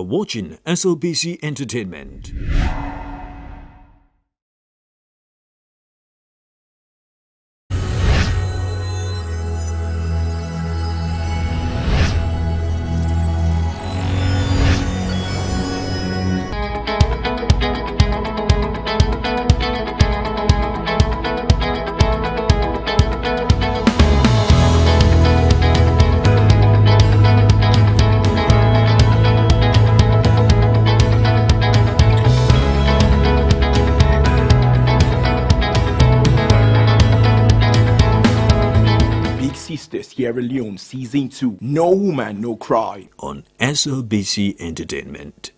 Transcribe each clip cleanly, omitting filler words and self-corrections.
watching SLBC Entertainment. Sister Sierra Leone Season 2, No Woman, No Cry, On SLBC Entertainment.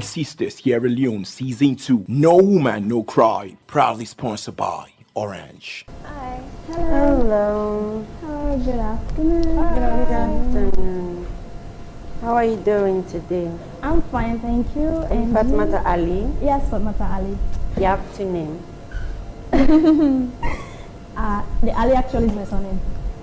Sister Sierra Leone Season 2, No Woman, No Cry, proudly sponsored by Orange. Hi. Hello. Hello, good afternoon. Good afternoon. How are you doing today? I'm fine, thank you. And Fatmata Ali. Yes, Fatmata Ali. You have two names. The Ali actually is my surname.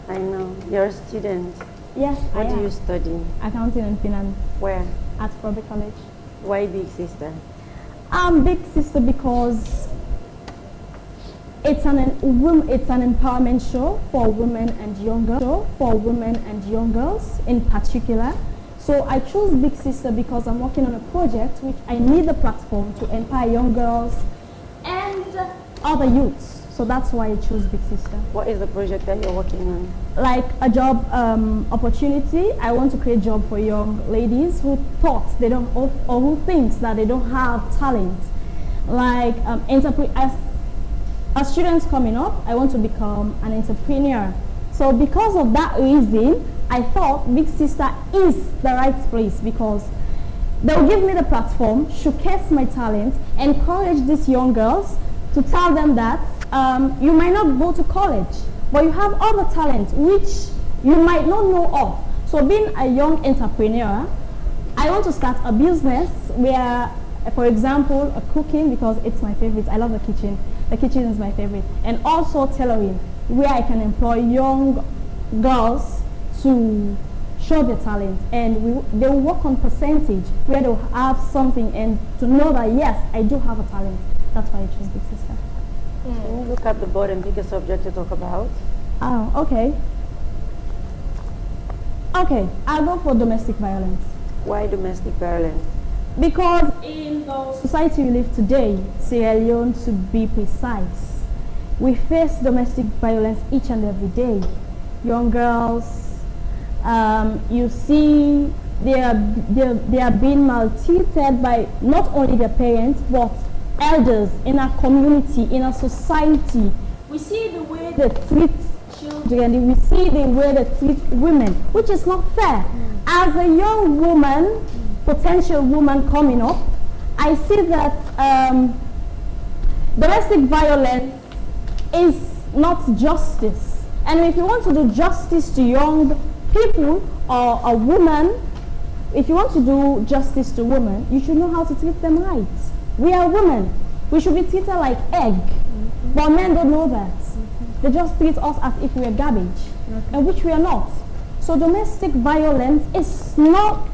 I know. You're a student. Yes, What I do am. you study? Accounting and finance Where? at Public College. Why big sister? I'm big sister because it's an empowerment show for women and young girls in particular. So I chose Big Sister because I'm working on a project which I need the platform to empower young girls and other youths. So that's why I chose Big Sister. What is the project that you're working on? Like a job opportunity. I want to create a job for young ladies who thought they don't, or who thinks that they don't have talent. Like as students coming up, I want to become an entrepreneur. So because of that reason, I thought Big Sister is the right place because they'll give me the platform, showcase my talent, encourage these young girls to tell them that you might not go to college, but you have other talents which you might not know of. So being a young entrepreneur, I want to start a business where, for example, a cooking, because it's my favorite. I love the kitchen. The kitchen is my favorite. And also tailoring, where I can employ young girls to show their talent. And they will work on percentage, where they'll have something and to know that, yes, I do have a talent. That's why I chose Big Sister. Can you look at the board and pick a subject to talk about? Oh, okay. Okay, I'll go for domestic violence. Why domestic violence? Because in the society we live today, Sierra Leone to be precise, we face domestic violence each and every day. Young girls, you see they are being maltreated by not only their parents, but elders in our community, in our society. We see the way they treat children, we see the way they treat women, which is not fair. As a young woman, potential woman coming up, I see that domestic violence is not justice. And if you want to do justice to young people or a woman, if you want to do justice to women, you should know how to treat them right. We are women. We should be treated like egg. But men don't know that. They just treat us as if we are garbage, and which we are not. So domestic violence is not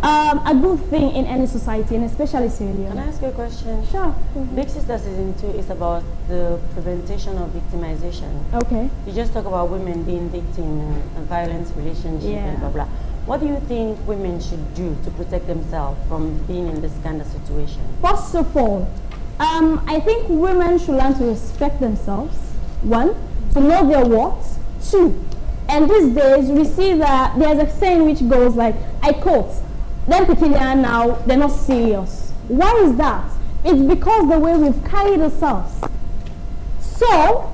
a good thing in any society, and especially Sierra Leone. Can I ask you a question? Sure. Big Sister Season 2 is about the prevention of victimization. Okay. You just talk about women being victim in a violent relationship and blah blah. What do you think women should do to protect themselves from being in this kind of situation? First of all, I think women should learn to respect themselves. One, to know their worth. Two, and these days we see that there's a saying which goes like, I quote, them peculiar now, they're not serious. Why is that? It's because the way we've carried ourselves. So,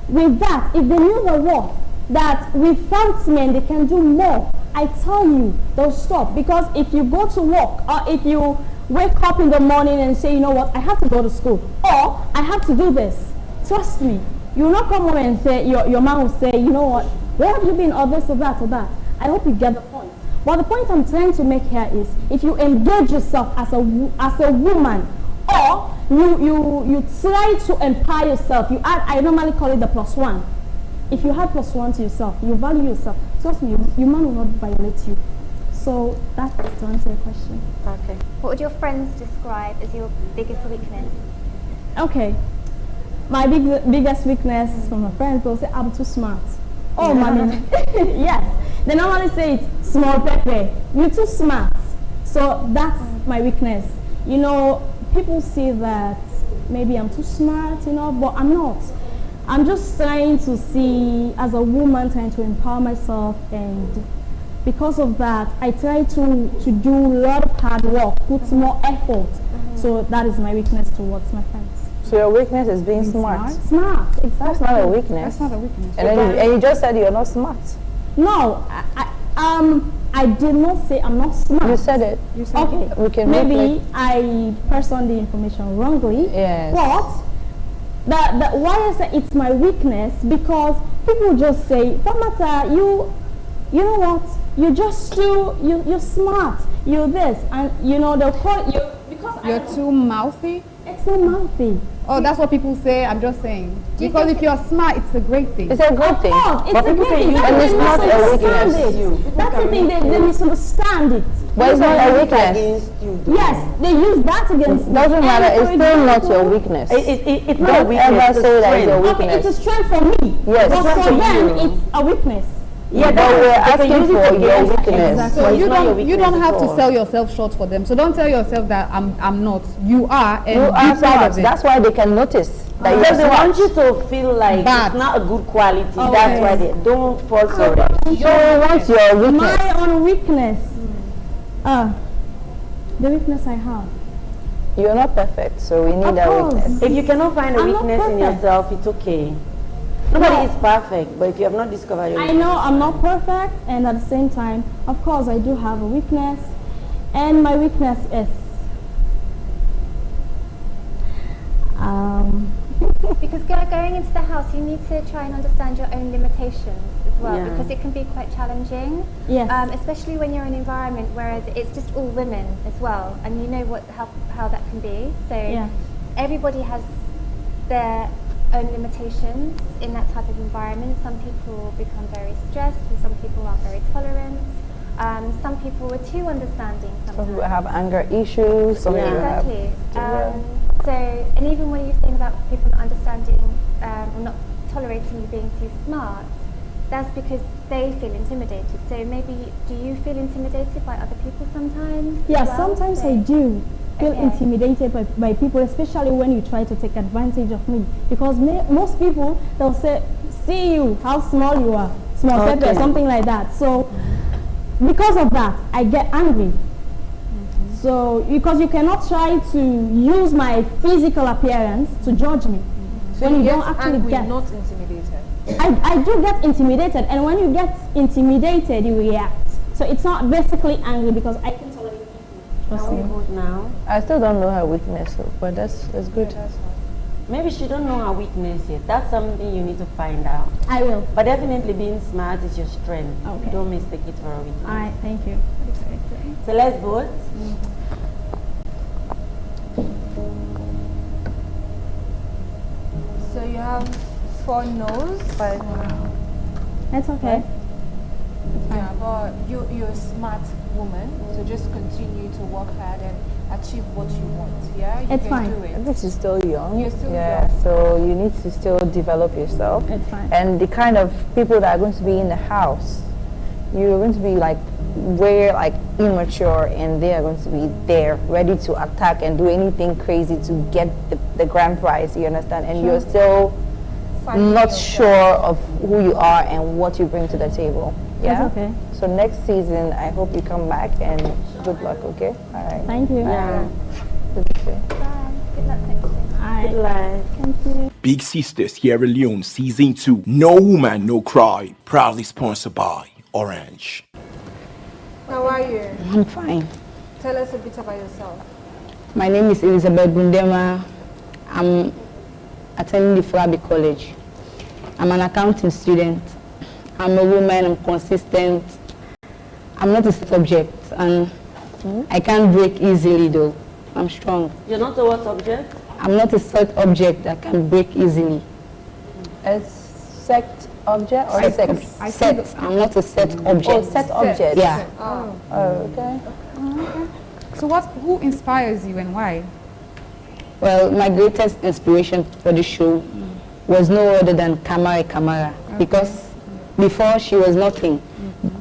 with that, if they knew the worth, that without men they can do more, I tell you, they'll stop. Because if you go to work, or if you wake up in the morning and say, you know what, I have to go to school, or I have to do this, trust me, you will not come home and say, your man will say, you know what, where have you been, or this, or that, or that. I hope you get the point. But the point I'm trying to make here is, if you engage yourself as a woman, or you try to empower yourself, you add, I normally call it the +1. If you have +1 to yourself, you value yourself, trust me, your man will not violate you. So that's to answer your question. Okay. What would your friends describe as your biggest weakness? Okay. My biggest weakness from my friends, they'll say, I'm too smart. Oh, mommy. Yes. They normally say it's small pepper. You're too smart. So that's my weakness. You know, people say that maybe I'm too smart, you know, but I'm not. I'm just trying to see, as a woman, trying to empower myself, and because of that, I try to do a lot of hard work, put more effort. So that is my weakness towards my friends. So your weakness is being smart? Smart, exactly. That's not a weakness. That's not a weakness. And you just said you're not smart. No, I did not say I'm not smart. You said it. You said Okay, We can maybe I passed on the information wrongly. Yes. But why I say it's my weakness, because people just say, what matter, you know what, you're smart, you're this, and you know they'll call you because You're too mouthy. it's so mouthy. Oh, that's what people say. I'm just saying. Because if you're smart, it's a great thing. It's a good thing. It's But a people good can thing. use That's it. the And it's not a misunderstand weakness. it. That's the thing, they misunderstand it. But it's not a weakness. Against you, though. Yes, they use that against me. Doesn't matter. And It's for still not example, your weakness. It's not a Don't weakness. ever it's say that it's strength. your Okay, weakness. it's a strength for me. Yes. But Strength for for them, you. it's a weakness. Yeah, But we're asking use it for your against- weakness. Exactly. So But you it's not your don't weakness have at to all. sell yourself short for them. So don't tell yourself that I'm not. You are, and You be are proud smart. of it. That's why they can notice that you're Because they smart. want you to feel like Bad. it's not a good quality. Oh, That's yes. why they don't fall for it. So what's your weakness? My own weakness. The weakness I have. You're not perfect, so we need Of that course. weakness. If you cannot find a I'm not weakness in perfect. yourself, it's okay. Nobody is perfect, but if you have not discovered your I weakness, know I'm not perfect, and at the same time, of course, I do have a weakness, and my weakness is Because going into the house, you need to try and understand your own limitations as well, Yeah. because it can be quite challenging. yes. Especially when you're in an environment where it's just all women as well, and you know how that can be. So Yeah. everybody has their own limitations in that type of environment. Some people become very stressed, and some people aren't very tolerant. Some people are too understanding Some sometimes. people have anger issues. Some people have. Exactly. So, and even when you're saying about people not understanding or not tolerating you being too smart, that's because they feel intimidated. So maybe, do you feel intimidated by other people sometimes? as Yeah, well? sometimes So- I do feel Okay. intimidated by people, especially when you try to take advantage of me. Because most people, they'll say, see you, how small you are, small pepper, Okay. something like that. So because of that, I get angry. So, because you cannot try to use my physical appearance to judge me. So when you you get don't actually angry, get. not intimidated. I do get intimidated, and when you get intimidated, you react. So it's not basically angry, because I can tolerate people. Trust can we me. vote now? I still don't know her weakness, but that's good. Maybe she don't know her weakness yet. That's something you need to find out. I will. But definitely being smart is your strength. Okay. Don't mistake it for a weakness. All right, thank you. So let's vote. So you have 4 no's. That's okay. Yeah, but you're a smart woman, so just continue to work hard and achieve what you want. Yeah, you It's can fine. do it. Which is still young. You're still yeah, young. so you need to still develop yourself. It's fine. And the kind of people that are going to be in the house, you're going to be like very like immature, and they are going to be there ready to attack and do anything crazy to get the grand prize, you understand? And you're still not sure of who you are and what you bring to the table. Yeah. That's okay. So next season, I hope you come back, and good luck. Okay. All right. Thank you. Yeah. Good luck next year. Good luck. Thank you. Big Sister Sierra Leone Season 2. No Woman, No Cry. Proudly sponsored by Orange. How are you? I'm fine. Tell us a bit about yourself. My name is Elizabeth Bundema. I'm attending the Frabi College. I'm an accounting student. I'm a woman, I'm consistent. I'm not a subject, and I can't break easily though. I'm strong. You're not a what subject? I'm not a set object that can break easily. A sect object or sex? Set. I'm not a set object. Oh, set object. Yeah. Oh, okay. So who inspires you and why? Well, my greatest inspiration for the show was no other than Kamara, because before she was nothing.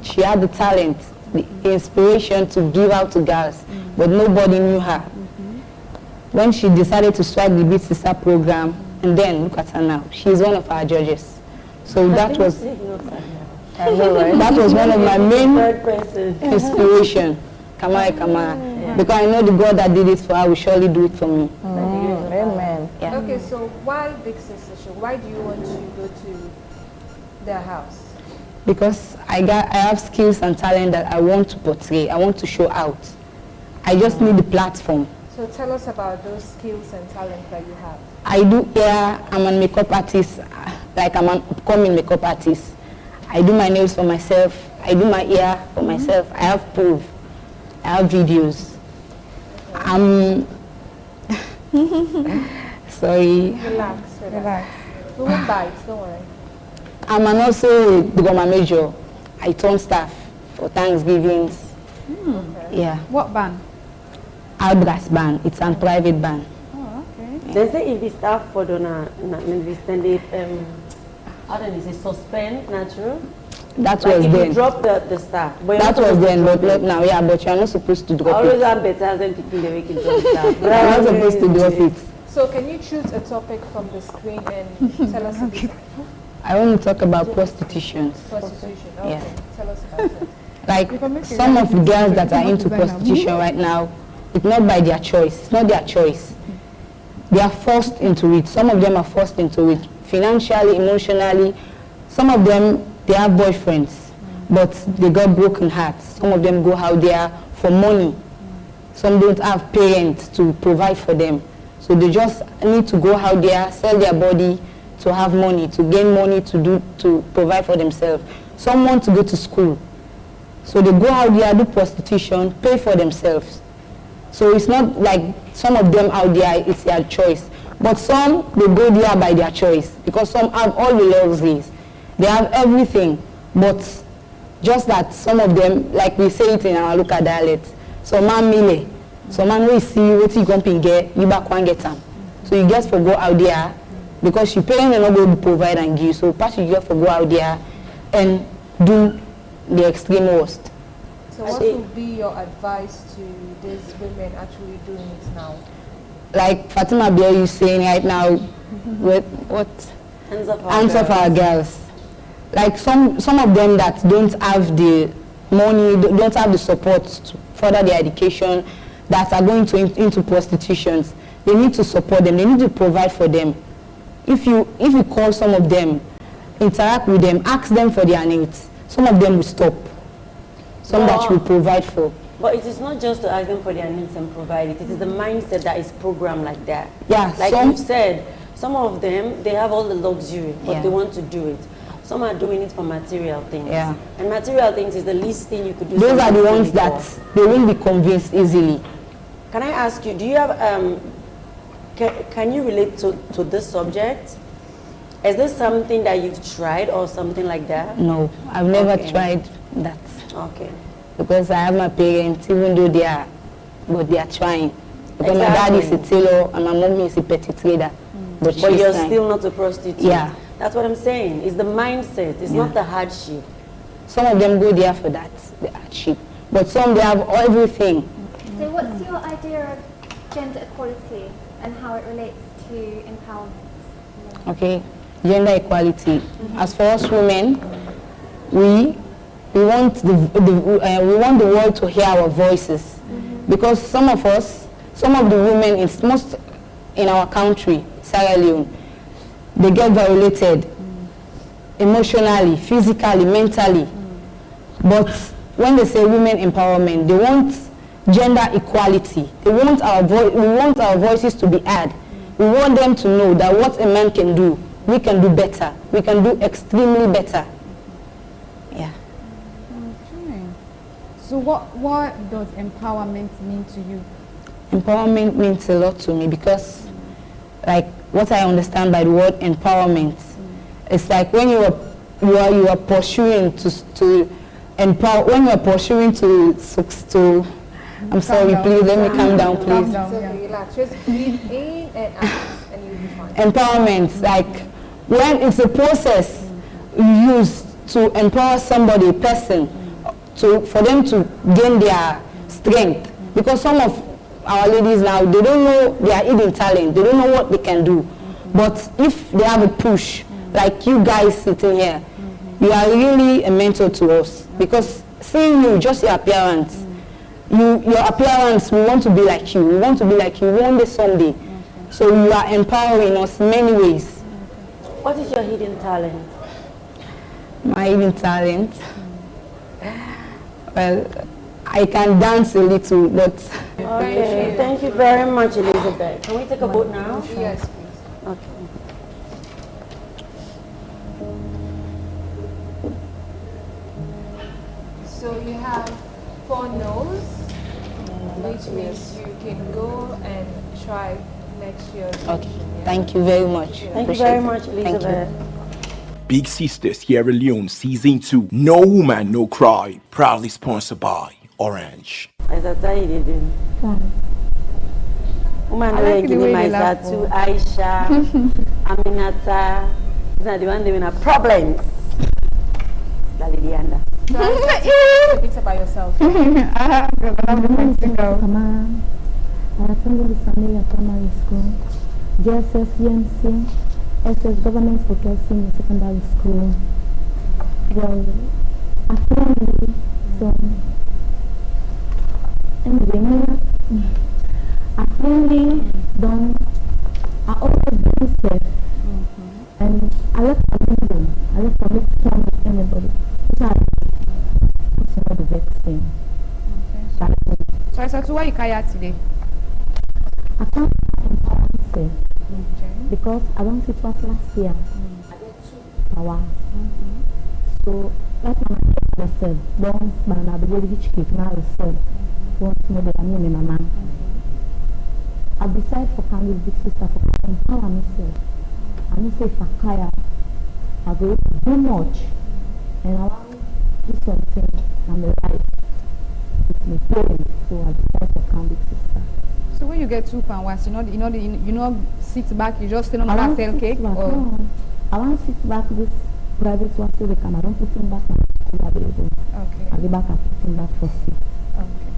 She had the talent, the inspiration to give out to girls, but nobody knew her. When she decided to strike the Big Sister program, and then look at her now. She's one of our judges. So that was that was one of my main inspiration, Kamara. Because I know the God that did it for her will surely do it for me. Amen. Yeah. Okay, so why Big Sister Show? Why do you want to go to their house? Because I have skills and talent that I want to portray. I want to show out. I just need the platform. So tell us about those skills and talents that you have. I do hair. I'm a makeup artist. Like I'm an upcoming makeup artist. I do my nails for myself. I do my hair for myself. I have proof. I have videos. I'm sorry. Relax. We won't bite, don't worry. I'm also a drama major. I turn staff for Thanksgivings. Okay. Yeah. What band? Our brass band. It's a private band. Oh, okay. They say if the staff for na extended how do you say suspend natural? That Like was if then. you drop the staff. But you're That not was supposed then, to but drop not it. now. Yeah, but you're not supposed to I drop always it. have better than people they make it drop staff. You're not supposed to drop it. So can you choose a topic from the screen and tell us a bit? I want to talk about prostitution. Prostitution. Okay. Yeah. Tell us about it. Like some of the girls that are into prostitution right now, it's not by their choice. It's not their choice. They are forced into it. Some of them are forced into it financially, emotionally. Some of them, they have boyfriends, but they got broken hearts. Some of them go out there for money. Some don't have parents to provide for them. So they just need to go out there, sell their body to have money, to gain money to provide for themselves. Some want to go to school. So they go out there, do prostitution, pay for themselves. So it's not like some of them out there, it's their choice. But some, they go there by their choice, because some have all the luxuries. They have everything, but just that some of them, like we say it in our local dialect, some man mile, some man will see what you can get, you back one get them. So you just for go out there, because your parents are not going to provide and give, so perhaps you just for go out there and do the extreme worst. So what would be your advice to these women actually doing it now? Like Fatima Biel is saying right now, what? Hands off our girls. Like some of them that don't have the money, don't have the support to further their education, that are going into prostitutions, they need to support them. They need to provide for them. If you call some of them, interact with them, ask them for their needs, some of them will stop. Some that you will provide for. But it is not just to ask them for their needs and provide it. It is the mindset that is programmed like that. Yeah. Like you said, some of them, they have all the luxury, but they want to do it. Some are doing it for material things. Yeah. And material things is the least thing you could do. Those are the ones that they won't be convinced easily. Can I ask you, do you have, can you relate to this subject? Is this something that you've tried or something like that? No, I've never tried that. Okay. Because I have my parents, even though they are trying. Because my dad is a tailor and my mom is a petty trader. But you're trying. still not a prostitute. Yeah. That's what I'm saying. It's the mindset. It's not the hardship. Some of them go there for that, they are cheap. But some, they have everything. So what's your idea of gender equality and how it relates to empowerment? Okay, gender equality. As for us women, we want we want the world to hear our voices, because some of us, some of the women, it's most in our country, Sierra Leone, they get violated emotionally, physically, mentally. But when they say women empowerment, they want gender equality. They want we want our voices to be heard. We want them to know that what a man can do, we can do better. We can do extremely better. Yeah. Okay. So what does empowerment mean to you? Empowerment means a lot to me, because like what I understand by the word empowerment, it's like when you are pursuing to empower, when you are pursuing to I'm sorry, please let me calm down, please. Calm down, yeah. Relax. Just breathe in and out, and you'll be fine. Empowerment, like when it's a process used to empower somebody, a person, for them to gain their strength. Because some of our ladies now, they don't know their hidden talent, they don't know what they can do. But if they have a push, like you guys sitting here, you are really a mentor to us. Because seeing you, just your appearance, your appearance, we want to be like you. We want to be like you one day, someday. So you are empowering us in many ways. What is your hidden talent? My hidden talent? Well, I can dance a little, but... Okay, thank you very much, Elizabeth. Can we take a vote now? Yes, please. Okay. So you have 4 no's, which means you can go and try next year. Okay, thank you very much. Thank you very much, Elizabeth. Big Sister Sierra Leone Season 2. No Woman, No Cry. Proudly sponsored by Orange. As I tell you, they do. Woman, I like the way they laugh. to Aisha, Aminata. These are the one they have problems. La Lidianda. A bit about yourself. My name is Kama. I attended the Sameya Primary School, JSS EMC, SS Government Focus Senior Secondary School. Well, apparently, I always been safe, and I left for London. I left for this time with anybody. It's not the vaccine. So why you kaya today? I can't empower myself because I don't sit what last year. I get 2 power. So right now I keep myself. Don't ban I believe which keep now yourself. Don't know that I mean my man. I decide for Candy's big sister for empower myself. I need say for Kaya, I go do much and I want to do something in my life with my parents. So I decide for Candy's sister. So when you get 2 pounds once, you know, sit back, you just sit on the sell cake? Or? I want to sit back this private one so they can. I don't put him back on school available. Okay. I'll be back and put him back for seat. Okay.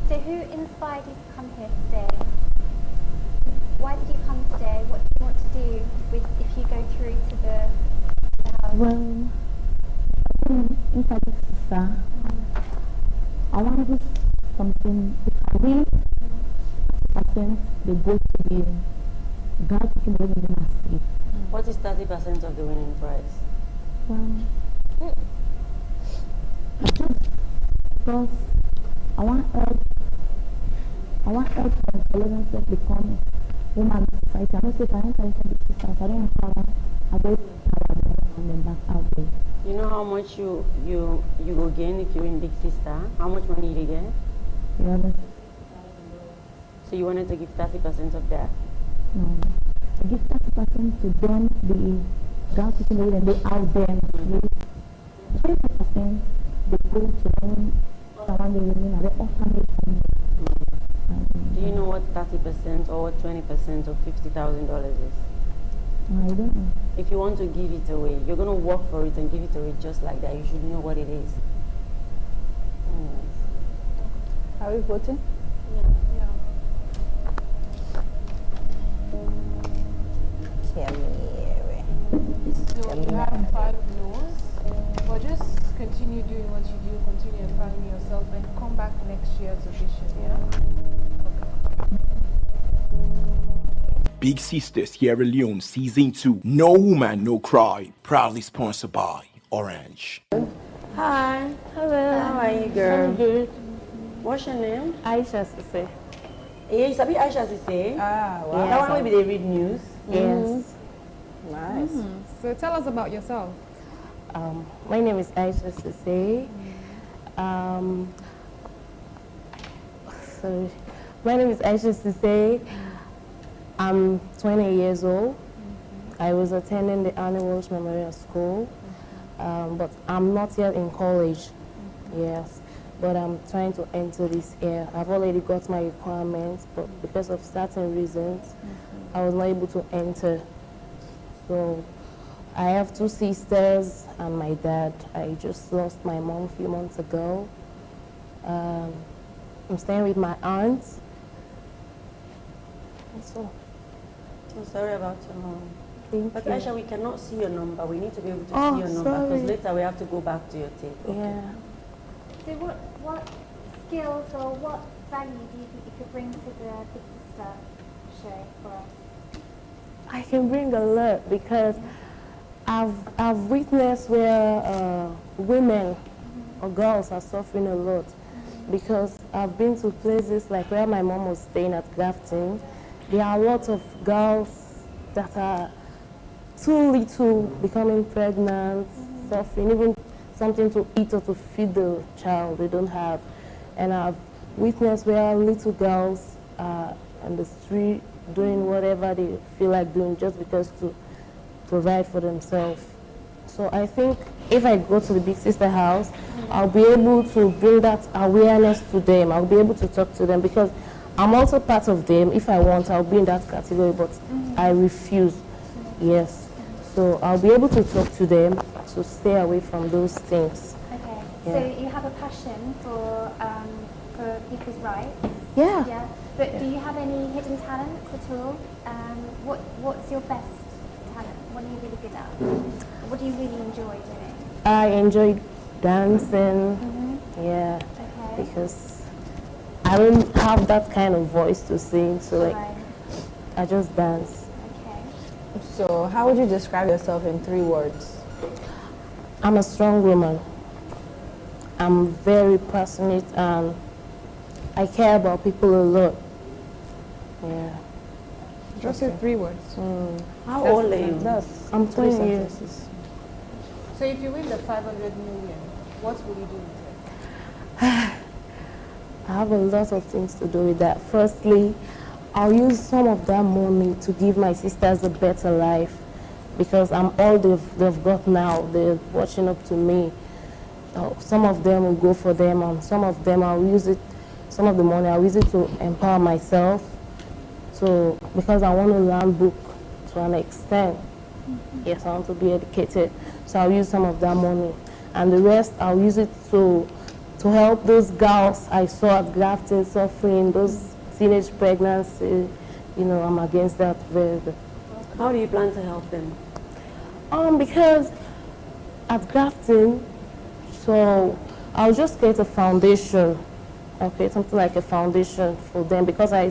So who inspired you to come here today? Why did you come today? What do you want to do if you go through to the house? Well, inside this sister, I want to do something. If I win, percent they go to the guy taking the winning in our street. What is 30% of the winning prize? Well, because I want help from tolerance of become woman society. I don't say if I enter inside the society, I don't empower, I go empower them and then back out there. You know how much you will gain if you're in Big Sister? How much money you get? You understand? So you wanted to give 30% of that? No. I give 30% to them, the girl teaching the and they out there and sleep. 20% they go to them, around the women, and they orphanage family. Do you know what 30% or what 20% of $50,000 is? I don't know. If you want to give it away, you're going to work for it and give it away just like that. You should know what it is. Are we voting? So you have 5 no's, but just continue doing what you do, continue empowering yourself, and come back next year's audition, yeah? Big Sister Sierra Leone Season 2. No Woman, No Cry. Proudly sponsored by Orange. Hi. Hello. How are you, girl? I'm good. What's your name? Aisha Sise. Yeah, you sabi Aisha Sise? Ah, wow. That one maybe they read news. Yes. Nice. So tell us about yourself. My name is Aisha Sise. Sorry. My name is Aisha Sise. I'm 20 years old. I was attending the Annie Walsh Memorial School, but I'm not yet in college. Yes, but I'm trying to enter this year. I've already got my requirements, but because of certain reasons, I was not able to enter. So I have 2 sisters and my dad. I just lost my mom a few months ago. I'm staying with my aunt. So, I'm sorry about your mom. But you. Aisha, we cannot see your number. We need to be able to Oh, see your number sorry. because later we have to go back to your tape. Yeah. So what skills or what value do you think you could bring to the Big Sister show for us? I can bring a lot because I've witnessed where women or girls are suffering a lot because I've been to places like where my mom was staying at Grafton. There are a lot of girls that are too little, becoming pregnant, suffering, even something to eat or to feed the child they don't have. And I've witnessed where little girls are on the street doing whatever they feel like doing just because to provide for themselves. So I think if I go to the Big Sister house, I'll be able to bring that awareness to them. I'll be able to talk to them because I'm also part of them. If I want, I'll be in that category, but I refuse. Yes. So I'll be able to talk to them to stay away from those things. Okay. Yeah. So you have a passion for people's rights. Yeah. Yeah. But do you have any hidden talents at all? What's your best talent? What are you really good at? What do you really enjoy doing? I enjoy dancing. Yeah. Okay. Because I don't have that kind of voice to sing, so like Right. I just dance. Okay. So, how would you describe yourself in 3 words? I'm a strong woman. I'm very passionate and I care about people a lot. Yeah. Just say 3 words. How old are you? I'm 20 years. So if you win the 500 million, what will you do with it? I have a lot of things to do with that. Firstly, I'll use some of that money to give my sisters a better life because I'm all they've got now. They're watching up to me. Some of them will go for them and some of them I'll use it, some of the money I'll use it to empower myself. So, because I want to learn book to an extent. Yes, I want to be educated. So I'll use some of that money. And the rest I'll use it to help those girls I saw at Grafton suffering, those teenage pregnancy. You know, I'm against that very. How do you plan to help them? Because at Grafton, so I'll just create a foundation. I'll create something like a foundation for them because I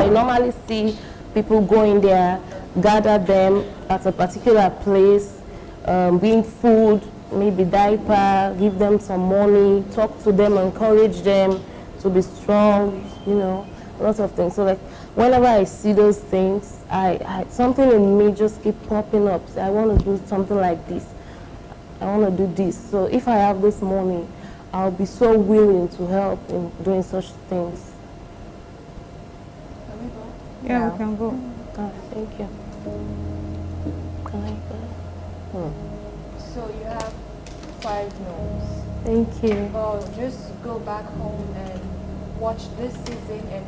normally see people go in there, gather them at a particular place, bring food, maybe diaper, give them some money, talk to them, encourage them to be strong, you know, lots of things. So like whenever I see those things, I something in me just keep popping up. So I want to do something like this. I want to do this. So if I have this money, I'll be so willing to help in doing such things. Yeah, we can go. Oh, thank you. Can I go? So you have 5 no's. Thank you. Well, just go back home and watch this season and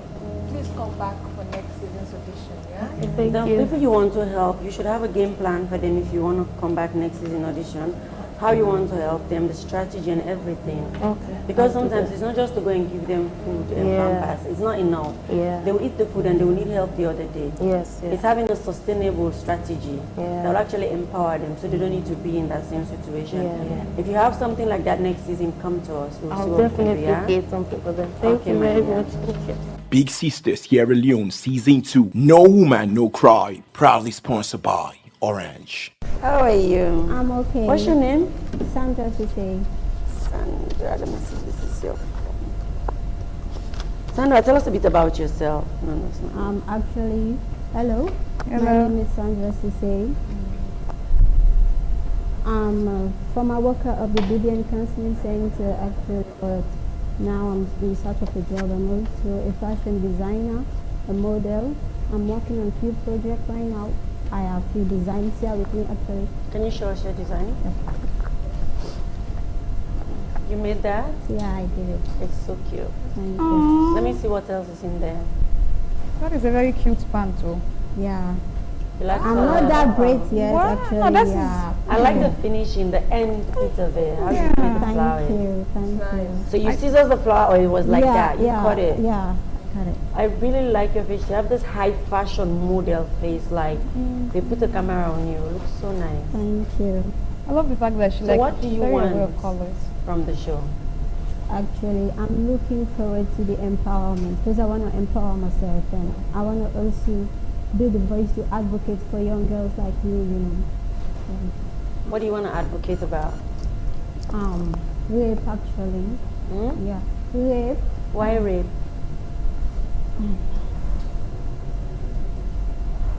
please please come back for next season's audition, yeah? The people you want to help, you should have a game plan for them if you want to come back next season audition. How you want to help them, the strategy and everything. Okay. Because sometimes it's not just to go and give them food and pampers. It's not enough. Yeah. They will eat the food and they will need help the other day. Yes. It's having a sustainable strategy that will actually empower them so they don't need to be in that same situation. If you have something like that next season, come to us. We'll see I'll what we can do, definitely yeah? create something for them. Thank Okay, you very ma'am. much. Thank you. Big Sister Sierra Leone Season 2. No Woman, No Cry. Proudly sponsored by Orange. How are you? I'm okay. What's your name? Sandra Sise. Sandra, let me see. This is your. Sandra, tell us a bit about yourself. No, it's not. Actually, hello. Hello. My name is Sandra Sise. I'm a former worker of the BBN Counseling Center, actually, but now I'm in search of a job. I'm also a fashion designer, a model. I'm working on a few projects right now. I have a few designs here with me, actually. Can you show us your design? You made that? Yeah, I did it. It's so cute. Thank you. Let me see what else is in there. That is a very cute pant too. Yeah. You like I'm color? not that great yet, What? actually. No, that's yeah. I like the finishing, the end bit of it. How you made the Thank flowers. you, thank you. So you scissors the flower, or it was like yeah, that? You yeah, cut it? Yeah, cut it. I really like your face. You have this high fashion model face. Like they put a camera on you. It looks so nice. Thank you. I love the fact that she So like what do you very aware want? of colors. From the show. Actually, I'm looking forward to the empowerment because I want to empower myself and I want to also be the voice to advocate for young girls like me, you know. What do you want to advocate about? Rape actually. Hmm? Yeah, rape. Why rape?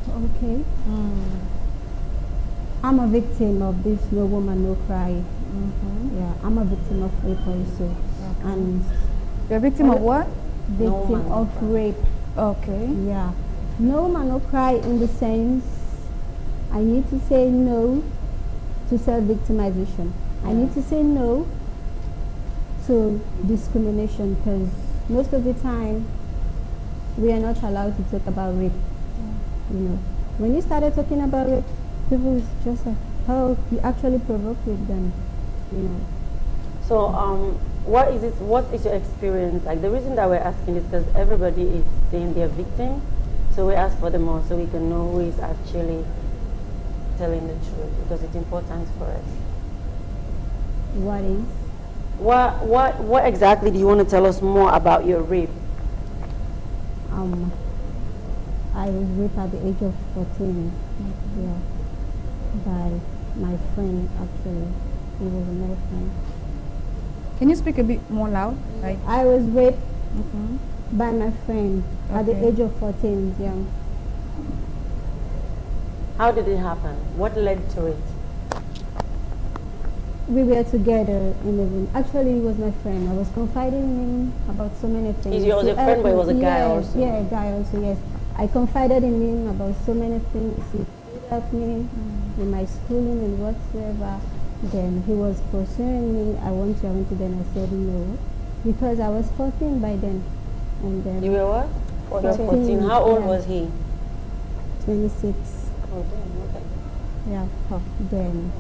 Okay. I'm a victim of this No Woman, No Cry. Yeah, I'm a victim of rape also. And You're a victim of what? victim woman, no of cry. rape. Okay. Yeah. No man, no cry in the sense I need to say no to self-victimization. I need to say no to discrimination because most of the time we are not allowed to talk about rape. You know, when you started talking about rape, people is just like, oh, you actually provoked with them. You know. So what is it? What is your experience like? The reason that we're asking is because everybody is saying they're victim. So we ask for them all so we can know who is actually telling the truth because it's important for us. What is? What exactly do you want to tell us more about your rape? I was raped at the age of 14. Yeah, by my friend actually. He was a male friend. Can you speak a bit more loud? Like I was raped by my friend at the Okay. age of 14, young. How did it happen? What led to it? We were together in the room. Actually, he was my friend. I was confiding in him about so many things. He was He a friend, but he was a guy yeah, also. Yeah, a guy also, yes. I confided in him about so many things. He helped me in my schooling and whatsoever. Then he was pursuing me. I want to. Then I said no. Because I was 14 by then. And then You were what? 14, 14. How old yeah. was he? 26. Oh, damn, okay. Yeah. Then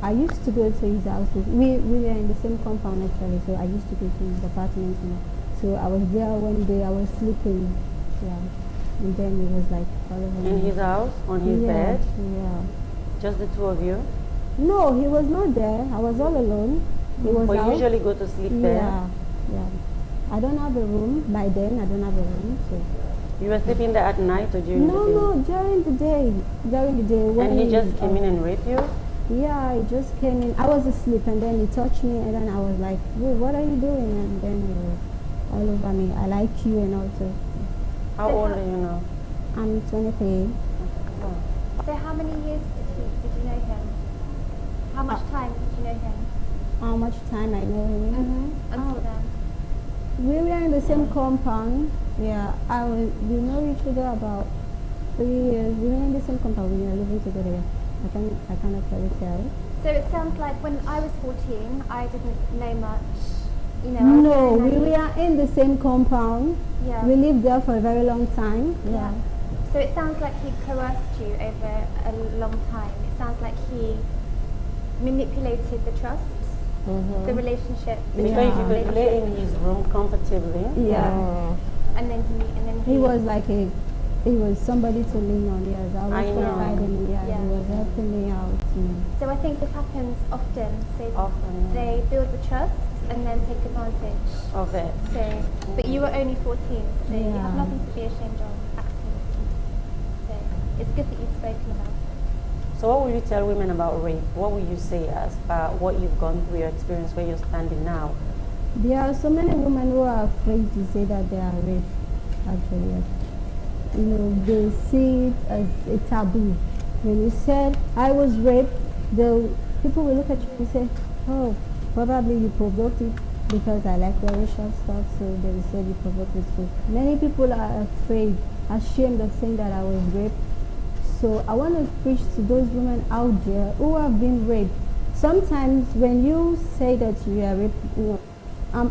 I used to go to his house. We were in the same compound actually, so I used to go to his apartment. You know. So I was there one day. I was sleeping. Yeah. And then he was like following In me. his house? On his Yeah, bed? Yeah. Just the two of you? No, he was not there. I was all alone. He was But you out. usually go to sleep there? Yeah, yeah. I don't have a room. By then, I don't have a room. So. You were sleeping there at night or during No, the day? no, during the day. During the day. When And he just came in and raped you? Yeah, he just came in. I was asleep and then he touched me and then I was like, "Whoa, what are you doing?" And then he was all over me. I like you and also. How old are you now? I'm 23. So how many years did you know him? How much time did you know him? How much time I know him? Until then? We were in the same compound. Yeah, we know each other about 3 years. We were in the same compound. We were living together. I cannot really tell. So it sounds like when I was 14, I didn't know much you know? No, we are in the same compound. Yeah. We lived there for a very long time. Yeah. So it sounds like he coerced you over a long time. It sounds like he manipulated the trust, the relationship. Because if you could lay in his room comfortably. Yeah. And then He was like he was somebody to lean on. Yes, I was confiding in. Yeah, he was helping me out. So I think this happens often. So Often. they build the trust and then take advantage of it. So, but you were only 14, so you have nothing to be ashamed of. So it's good that you've spoken about it. So what would you tell women about rape? What would you say as far what you've gone through, your experience, where you're standing now? There are so many women who are afraid to say that they are raped, actually. You know, they see it as a taboo. When you said, I was raped, people will look at you and say, oh, probably you provoked it because I like wearing short stuff, so they will say you provoked it. So many people are afraid, ashamed of saying that I was raped. So I want to preach to those women out there who have been raped. Sometimes when you say that you are raped,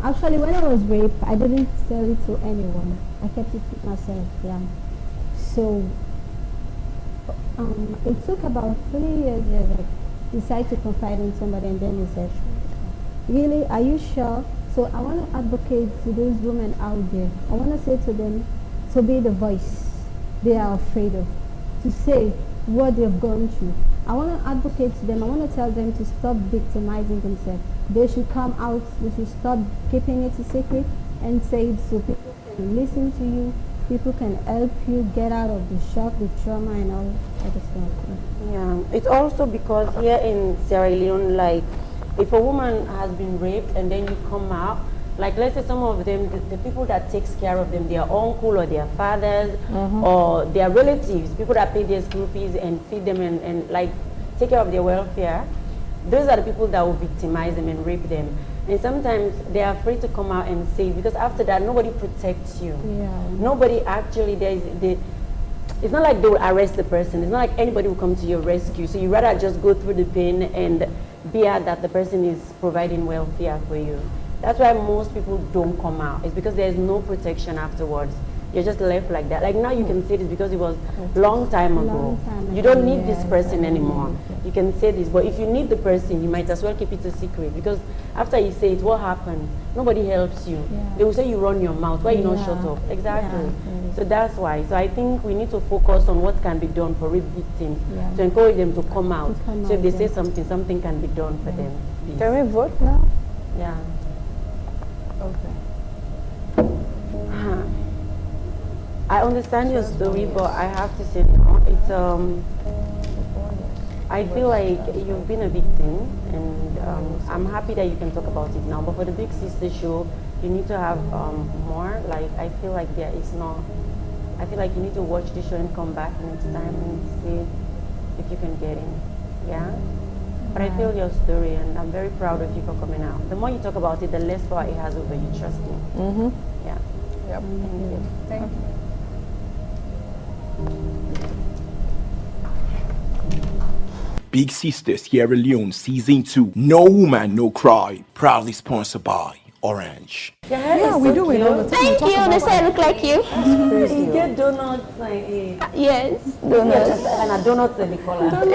actually when I was raped, I didn't tell it to anyone. I kept it to myself, yeah. So it took about 3 years I decided to confide in somebody, and then he said, really, are you sure? So I want to advocate to those women out there. I want to say to them to be the voice they are afraid of, to say what they've gone through. I want to advocate to them. I want to tell them to stop victimizing themselves. They should come out. They should stop keeping it a secret and say it so people can listen to you. People can help you get out of the shock, the trauma, and all other stuff. Yeah, it's also because here in Sierra Leone, like, if a woman has been raped and then you come out, like let's say some of them, the people that takes care of them, their uncle or their fathers or their relatives, people that pay their school fees and feed them and like take care of their welfare, those are the people that will victimize them and rape them. And sometimes they are afraid to come out and say, because after that nobody protects you. Yeah. Nobody actually, it's not like they will arrest the person. It's not like anybody will come to your rescue. So you rather just go through the pain and bear that the person is providing welfare for you. That's why most people don't come out. It's because there's no protection afterwards. You're just left like that. Like now you can say this because it was long time ago. You don't need this person anymore. You can say this, but if you need the person, you might as well keep it a secret, because after you say it, what happened? Nobody helps you. They will say you run your mouth. Why you not shut up? Exactly. So that's why. So I think we need to focus on what can be done for rape victims to encourage them to come out. So if they say something, something can be done for them. Please. Can we vote now? Yeah. Okay. I understand your story, but I have to say, no, it's I feel like you've been a victim, and I'm happy that you can talk about it now. But for the Big Sister show, you need to have more. Like I feel like there is not. I feel like you need to watch the show and come back next time and see if you can get in. Yeah. But I feel your story, and I'm very proud of you for coming out. The more you talk about it, the less power it has over you. Trust me. Yeah. Yep. Thank you. Thank you. Big Sister Sierra Leone Season 2. No Woman, No Cry. Proudly sponsored by Orange. Yeah, we do it all the time. Thank you. They say I look like you. You get donuts like Yes, donuts. and a donut in the color. Tell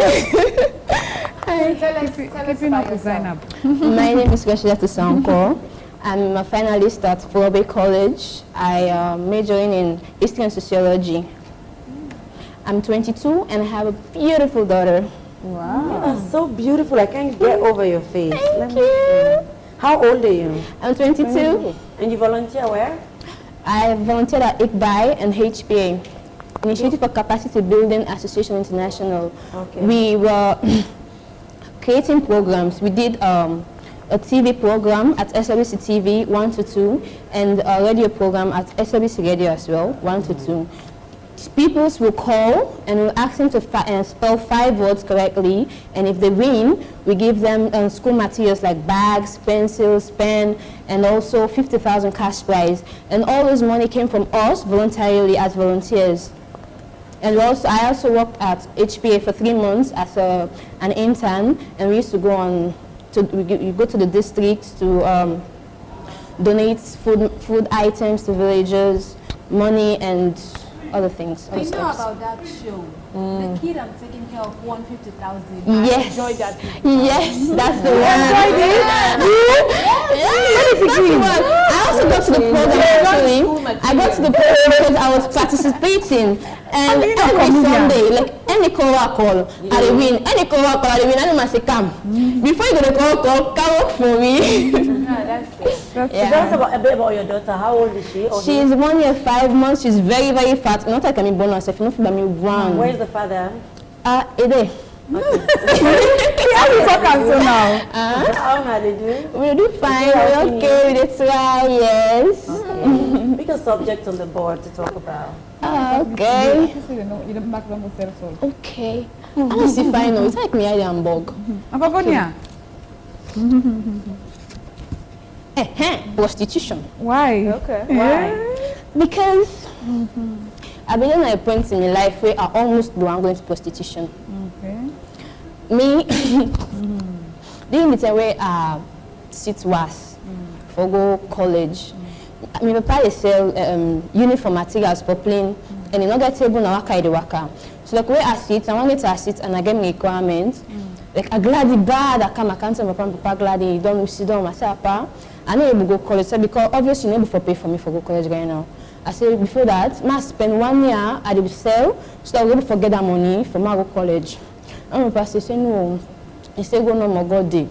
us Keeping up about with yourself. Zainab. My name is Gashilatu Sanko. I'm a finalist at Furobe College. I majoring in History and Sociology. I'm 22 and I have a beautiful daughter. Wow. You are so beautiful. I can't get over your face. Thank you. How old are you? I'm 22. And you volunteer where? I volunteered at ICBI and HPA, Initiative for Capacity Building Association International. Okay. We were creating programs. We did a TV program at SLBC TV 1 to 2 and a radio program at SLBC Radio as well, 1 to 2. People will call and we'll ask them to spell 5 words correctly, and if they win, we give them school materials like bags, pencils, pen, and also 50,000 cash prize. And all this money came from us voluntarily as volunteers. And I also worked at HPA for 3 months as an intern, and we used to go on we go to the districts to donates food items to villagers, money and other things. I know about that show. The kid I'm taking care of won 50,000. Yes. I enjoyed that. Yes, that's the one. Yes, that's the one. I also got to the program actually. I got to the program because I was participating. And every Sunday, like any call, I win. Any call, I win. And I say, come. Before you go to call, come work for me. That's good. So tell us a bit about your daughter. How old is she? She is 1 year, 5 months. She's very, very fat. Not like I mean bonus. If you know for me, brown. Where's the father? Ede. How do you talk so now? How are they doing? We do fine. We're okay. We try. Yes. Okay. Pick a subject on the board to talk about. Okay. Okay. I want to see if I know. It's like me, I am bug. Prostitution. Why? Okay. Why? Because I've been at a point in my life where I almost do I'm going to prostitution. Okay. Me, during the time where I sit was for go college, my papa sell uniform materials for plane, and in other table na waka. So like where I sit, I wanted to sit and I get my requirements. Like I glad bad, I come, I can't tell my papa glad you don't sit down. I say, Papa, I know you go college, so because obviously you never for pay for me for go college right now. I said before that, I spend 1 year at the sell, so I will forget that money for my go college. And my pastor said no, he said go no more God day.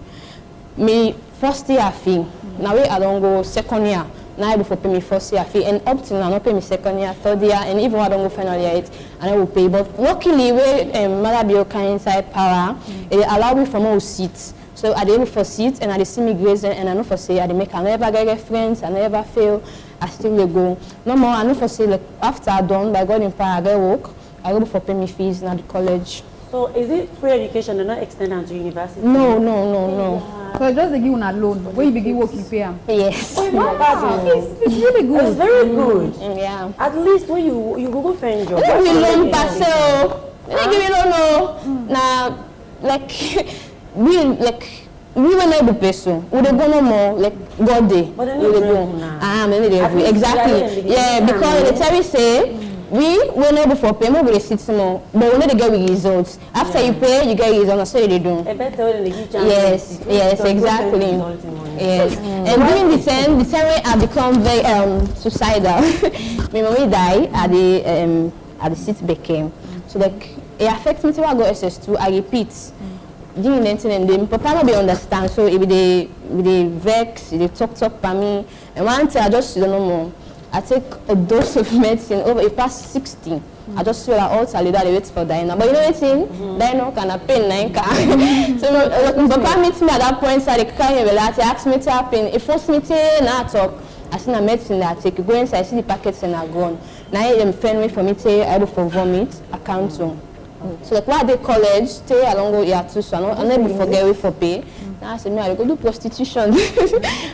Me first year fee, now I don't go second year. Now I will pay me first year fee, and up till now I don't pay me second year, third year, and even when I don't go final year it, and I will pay. But luckily, where Mother Bioka inside power, it allow me for more seats. So I able for seats, and I see me grazing, and I know for say I make I never get friends, I never fail, I still will go. No more, I know for say like after I done by God in power, I get work, I able for pay me fees in the college. So is it free education and not extended to university? No. Yeah. So just they give a loan. When you begin working, pay them. Yes. Wow. It's really good. It's very good. Yeah. At least when you go for a job. They give me loan parcel. They give me loan no. Now like we were not able to pay so. We don't go no more like God day. But then you go. Maybe exactly. Yeah, because the Terry say. We were not able for payment with a system, but we need to get results. After you pay, you get results. That's what they do. Yes, exactly. Yes, and during the time when I become very suicidal, my mommy died at the seat became. So like it affects me till I go SS2. I repeat. During the and then Papa not be understand. So if they vex, they talk by me, and one time I just don't know more. I take a dose of medicine over a past 16. I just feel like all Saturday they wait for Diana. But you know what I'm saying? Diana can pain 9 So Papa meets me at that point, so they carry me he asked me to happen. It forced me to not talk. I see the medicine that I take. Go inside, I see the packets and I gone. Now I am friendly for me to able for vomit. I can't do. So like while I did college, stay along with year 2, so I'm not able to forget with for pay. Now I said, me, I go do prostitution.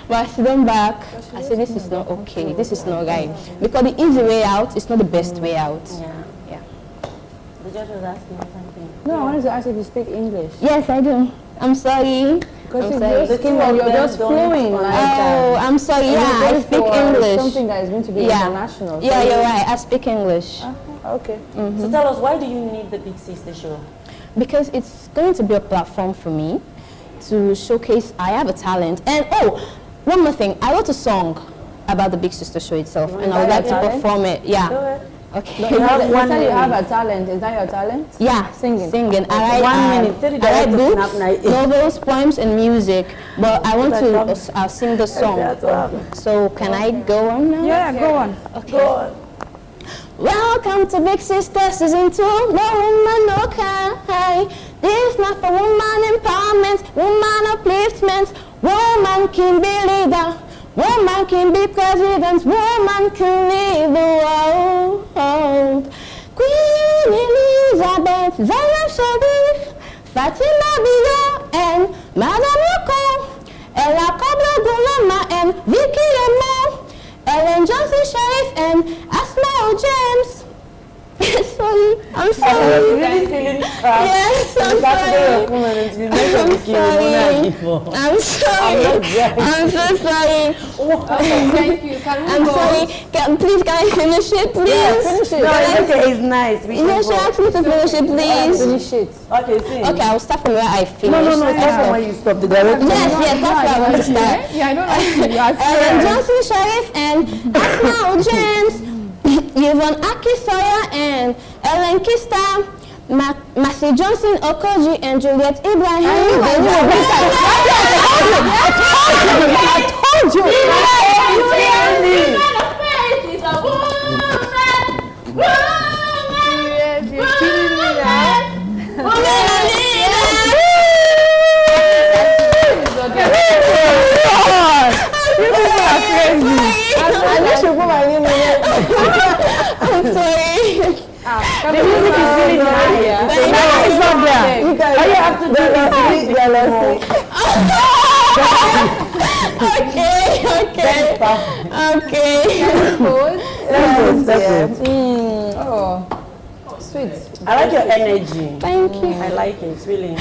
But I sit down back, I said, this is not okay, this is not right. Because the easy way out is not the best way out. Yeah. The judge was asking you something. No, I wanted to ask if you speak English. Yes, I do. I'm sorry. Because you're just flowing. Oh, I'm sorry. Yeah, I speak English. Something that is going to be international. Yeah, you're right. I speak English. Okay. So tell us, why do you need the Big Sister show? Because it's going to be a platform for me to showcase I have a talent. And one more thing, I wrote a song about the Big Sister show itself, and I would like to perform it. Yeah. Go ahead. Okay. You have a talent. Is that your talent? Yeah, singing. I write books, novels, poems, and music. But I want to sing the song. So can I go on now? Yeah, go on. Okay. Go on. Welcome to Big Sister Season 2. No woman, no kind. This is not for woman empowerment, woman upliftment. Woman can be leader, woman can be president, woman can lead the world. Queen Elizabeth, Zainab Sharif, Fatima Bio, and Madame Yoko, Ella Kabla Gulama, and Vicky Lemon, Ellen Johnson Sharif, and Asma James. Sorry. I'm sorry. Really feeling trapped. Yes, I'm sorry. I'm sorry. I'm so sorry. Thank you. I'm sorry. Please, can I finish it, please? Yeah, finish it. No, it's okay. It's nice. We You should ask me to finish it, please. Finish it. Okay, see. Okay, I'll start from where I finished. No, start from where you stopped. The director. Yes, that's where I want to start. Yeah, I don't like to. Ellen Johnson Sharif and Asma James, Yvonne Aki Sawyer and Ellen Kista, Massey Johnson Okoji and Juliet Ibrahim. I told you. I'm sorry. The music is really nice. It's not there. All you have to do is read the lesson. Okay. Oh, sweet. I like your energy. Thank you. I like it, really.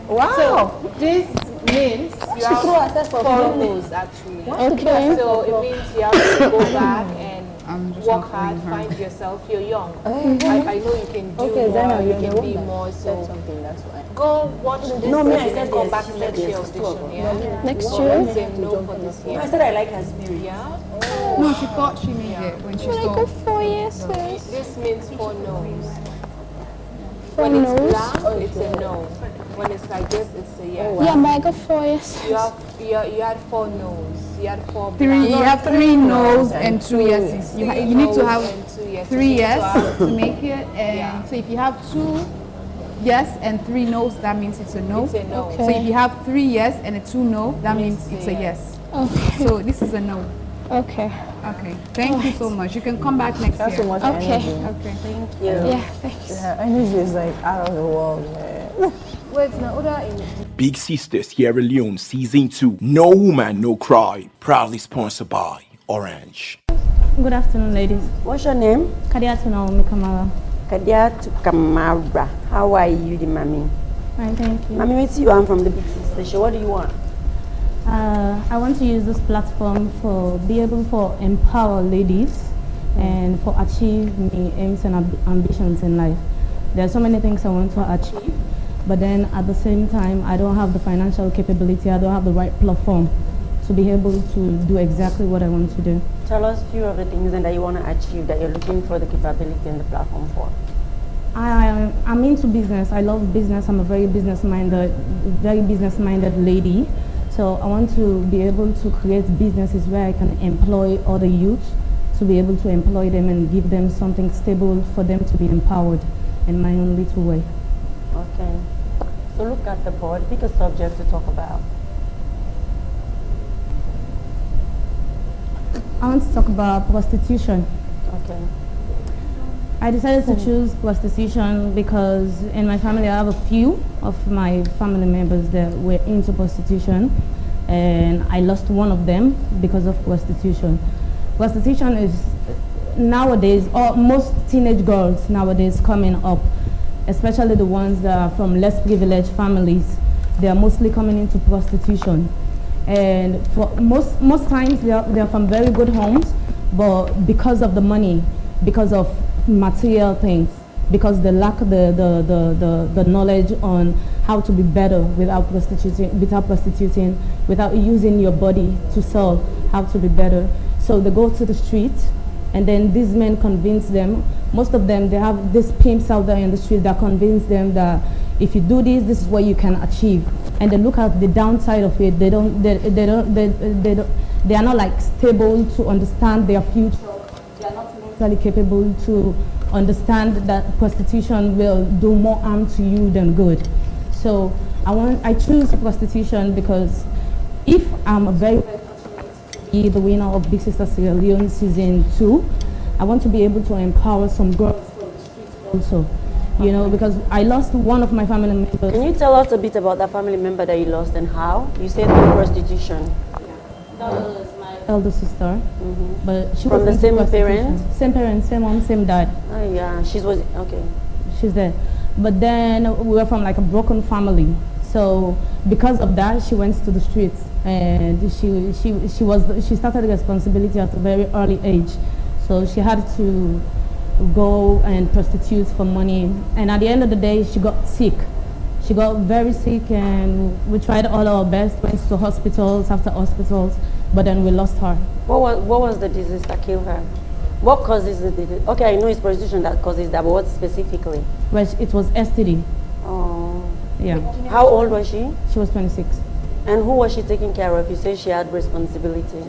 Wow. So this means you have 4 no's actually. Okay. So it means you have to go back and work hard, find yourself. You're young. I know you can do more, you can be more. So go watch this and then come back next year audition. Yeah. Next year? Say no for this year. I said I like her spirit. Yeah. No, she thought she made it when she saw. 4 years. This means 4 no's. 4 When it's no's? blank, it's a no. When it's like this, it's a yes. Yeah, but I got 4 years. You had 4 no's. You had 4 You blanks. have 3 no's and 2 yeses. You need to have 3 yes to make it. And so if you have 2 yes and 3 no's, that means it's a no. It's a no. So if you have 3 yes and a 2 no, that means it's a yes. Okay. So this is a no. Okay. Okay. Thank you so much. You can come back next That's year. so much Okay. energy. Okay. Thank you. Yeah, thanks. Yeah, energy is like out of the world, man. Wait, now order in Big Sisters Sierra Leone Season 2. No Woman, No Cry. Proudly sponsored by Orange. Good afternoon, ladies. What's your name? Kadiatu Naomi Kamara. Kadiatu Kamara. How are you, the mommy? Fine, thank you. Mommy, wait till you. I'm from the Big Sister Show. What do you want? I want to use this platform for be able to empower ladies and for achieve my aims and ambitions in life. There are so many things I want to achieve, but then at the same time, I don't have the financial capability. I don't have the right platform to be able to do exactly what I want to do. Tell us a few of the things that you want to achieve that you're looking for the capability and the platform for. I'm into business. I love business. I'm a very business-minded lady. So I want to be able to create businesses where I can employ other youth, to be able to employ them and give them something stable for them to be empowered in my own little way. Okay. So look at the board. Pick a subject to talk about. I want to talk about prostitution. Okay. I decided to choose prostitution because in my family I have a few of my family members that were into prostitution, and I lost one of them because of prostitution. Prostitution is nowadays, or most teenage girls nowadays coming up, especially the ones that are from less privileged families, they are mostly coming into prostitution. And for most times they are from very good homes, but because of the money, because of material things, because they lack the knowledge on how to be better without prostituting, without using your body to sell, how to be better. So they go to the street, and then these men convince them. Most of them, they have these pimps out there in the street that convince them that if you do this, this is what you can achieve. And they look at the downside of it. They are not like stable to understand their future. They are not mentally capable to understand that prostitution will do more harm to you than good. So I choose prostitution because if I'm a very be the winner of Big Sister Sierra Leone Season 2, I want to be able to empower some girls from the streets also. you know, because I lost one of my family members. Can you tell us a bit about that family member that you lost and how? You said through prostitution. That was my elder sister, but she from was the same parents? Same parents, same mom, same dad. Oh yeah, okay. She's there. But then we were from like a broken family. So because of that, she went to the streets, and she started the responsibility at a very early age. So she had to go and prostitute for money. And at the end of the day, she got sick. She got very sick, and we tried all our best, went to hospitals after hospitals, but then we lost her. What was the disease that killed her? What causes the disease? Okay, I know it's prostitution that causes that, but what specifically? Well, it was STD. Oh. Yeah. How old was she? She was 26. And who was she taking care of? You say she had responsibility.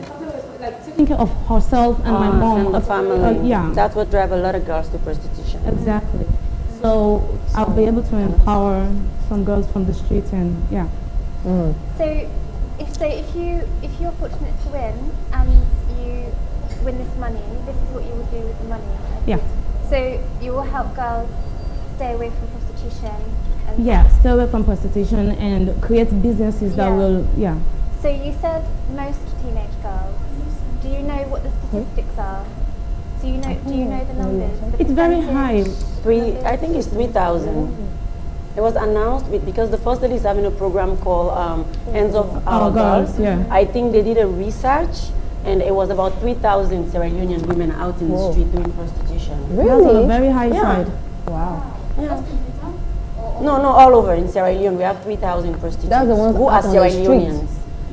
Like taking care of herself and my mom. And the family. Yeah. That's what drives a lot of girls to prostitution. Exactly. So I'll be able to empower some girls from the streets, and yeah. So if you're fortunate to win and you win this money, this is what you will do with the money. Yeah. So you will help girls stay away from prostitution. And stay away from prostitution and create businesses that will, So you said most teenage girls. Do you know what the statistics are? Do you know the numbers? It's very high. I think it's 3,000. It was announced because the first lady is having a program called Hands of Our Girls. Yeah. I think they did a research, and it was about 3,000 Sierra Leonean women out in the street doing prostitution. Really? That's a very high side. Wow. Yeah. No, all over in Sierra Leone we have 3,000 prostitutes. That's the ones who are on Sierra the Leoneans.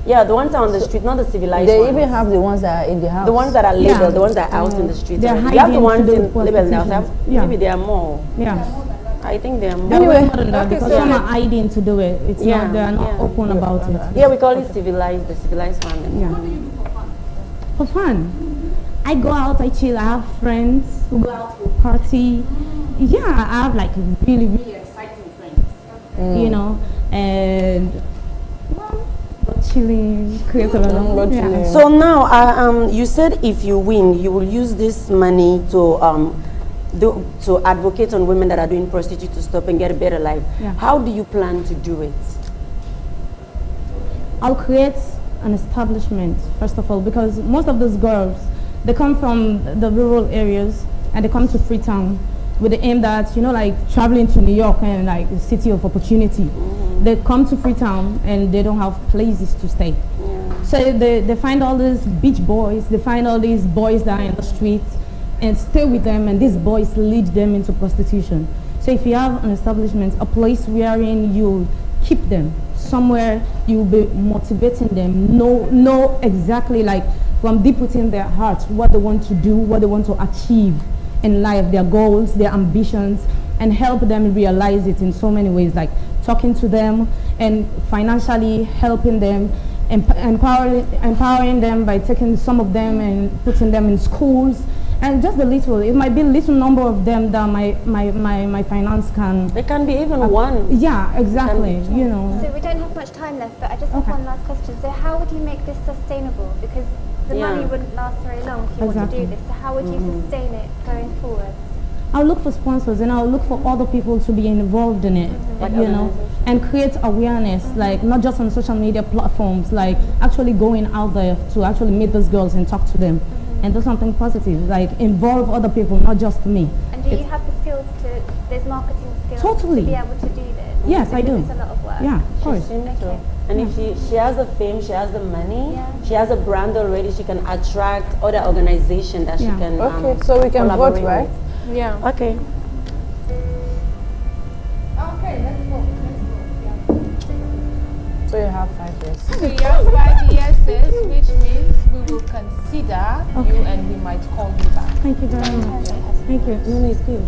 Yeah, the ones are on the street, not the civilized They ones. even have the ones that are in the house. The ones that are labeled, the ones that are out in the street. They're You have the ones in hiding labeled now. Yeah. Maybe there are more. Yeah. I think there are more. Anyway, because some are hiding to do it. It's Yeah, not, they are not yeah. open about it. Yeah, we call it civilized, the civilized family. Yeah. For fun. I go out, I chill, I have friends who go out to party. Yeah, I have like really, really exciting friends. You know, and chilling, create a lot of So now, you said if you win, you will use this money to to advocate on women that are doing prostitution to stop and get a better life. Yeah. How do you plan to do it? I'll create an establishment, first of all, because most of those girls, they come from the rural areas and they come to Freetown with the aim that, you know, like traveling to New York and like the city of opportunity. They come to Freetown and they don't have places to stay. So they find all these beach boys, they find all these boys that are in the streets and stay with them, and these boys lead them into prostitution. So if you have an establishment, a place wherein you keep them, somewhere you'll be motivating them, know exactly, like from deep within their hearts what they want to do, what they want to achieve in life, their goals, their ambitions, and help them realize it in so many ways, like talking to them and financially helping them, empowering them by taking some of them and putting them in schools. And just a little, it might be a little number of them that my finance can. It can be even one. Yeah, exactly. You know. So we don't have much time left, but I just have one last question. So how would you make this sustainable? Because the money wouldn't last very long if you want to do this. So how would you sustain it going forward? I'll look for sponsors and I'll look for other people to be involved in it, you know, and create awareness, like not just on social media platforms, like actually going out there to actually meet those girls and talk to them. And do something positive, like involve other people, not just me. And do you have the skills there's marketing skills Totally. to be able to do this? Yes, I do. It's a lot of work. Yeah, of course. Okay. And if she has the fame, she has the money, she has a brand already, she can attract other organizations that she can Okay, so we can vote, right? With. Yeah. Okay. Okay, let's vote. So you have 5 years. So you have 5 yeses, which means we will consider you and we might call you back. Thank you very much. Thank you. No, it's good.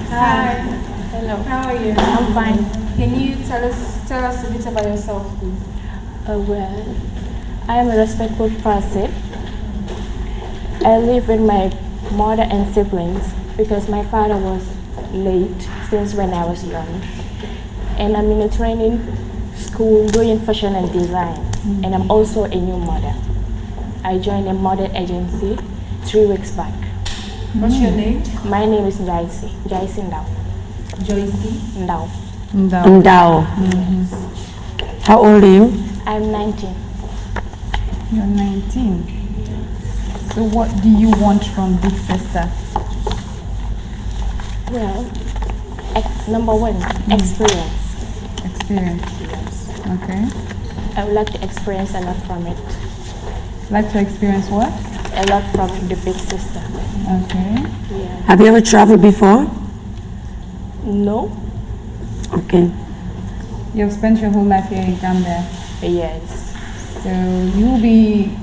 Hi. Hello. How are you? I'm fine. Can you tell us a bit about yourself, please? Well, I am a respectful person. I live with my mother and siblings because my father was late since when I was young. And I'm in a training school school doing fashion and design, and I'm also a new model. I joined a model agency 3 weeks back. What's your name? My name is Joyce Ndao. Joyce Ndao. Ndao. How old are you? I'm 19. You're 19. So what do you want from Big Sister? Well, number one, experience. Experience. Yes. Okay. I would like to experience a lot from it. Like to experience what? A lot from the Big Sister. Okay. Yeah. Have you ever traveled before? No. Okay. You've spent your whole life here in Gambia. Yes. So you'll be,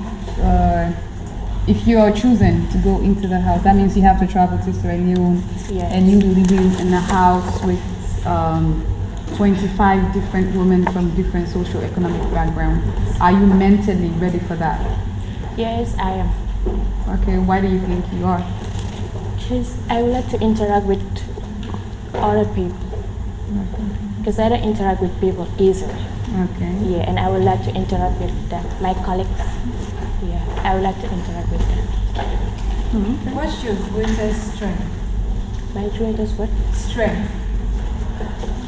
if you are chosen to go into the house, that means you have to travel to Sierra Leone, Yes. and you'll be living in a house with 25 different women from different socio-economic backgrounds. Are you mentally ready for that? Yes, I am. Okay, why do you think you are? Because I would like to interact with other people. Because I don't interact with people easily. Okay. Yeah, and I would like to interact with them, my colleagues. Yeah, I would like to interact with them. What's your greatest strength? My greatest what? Strength.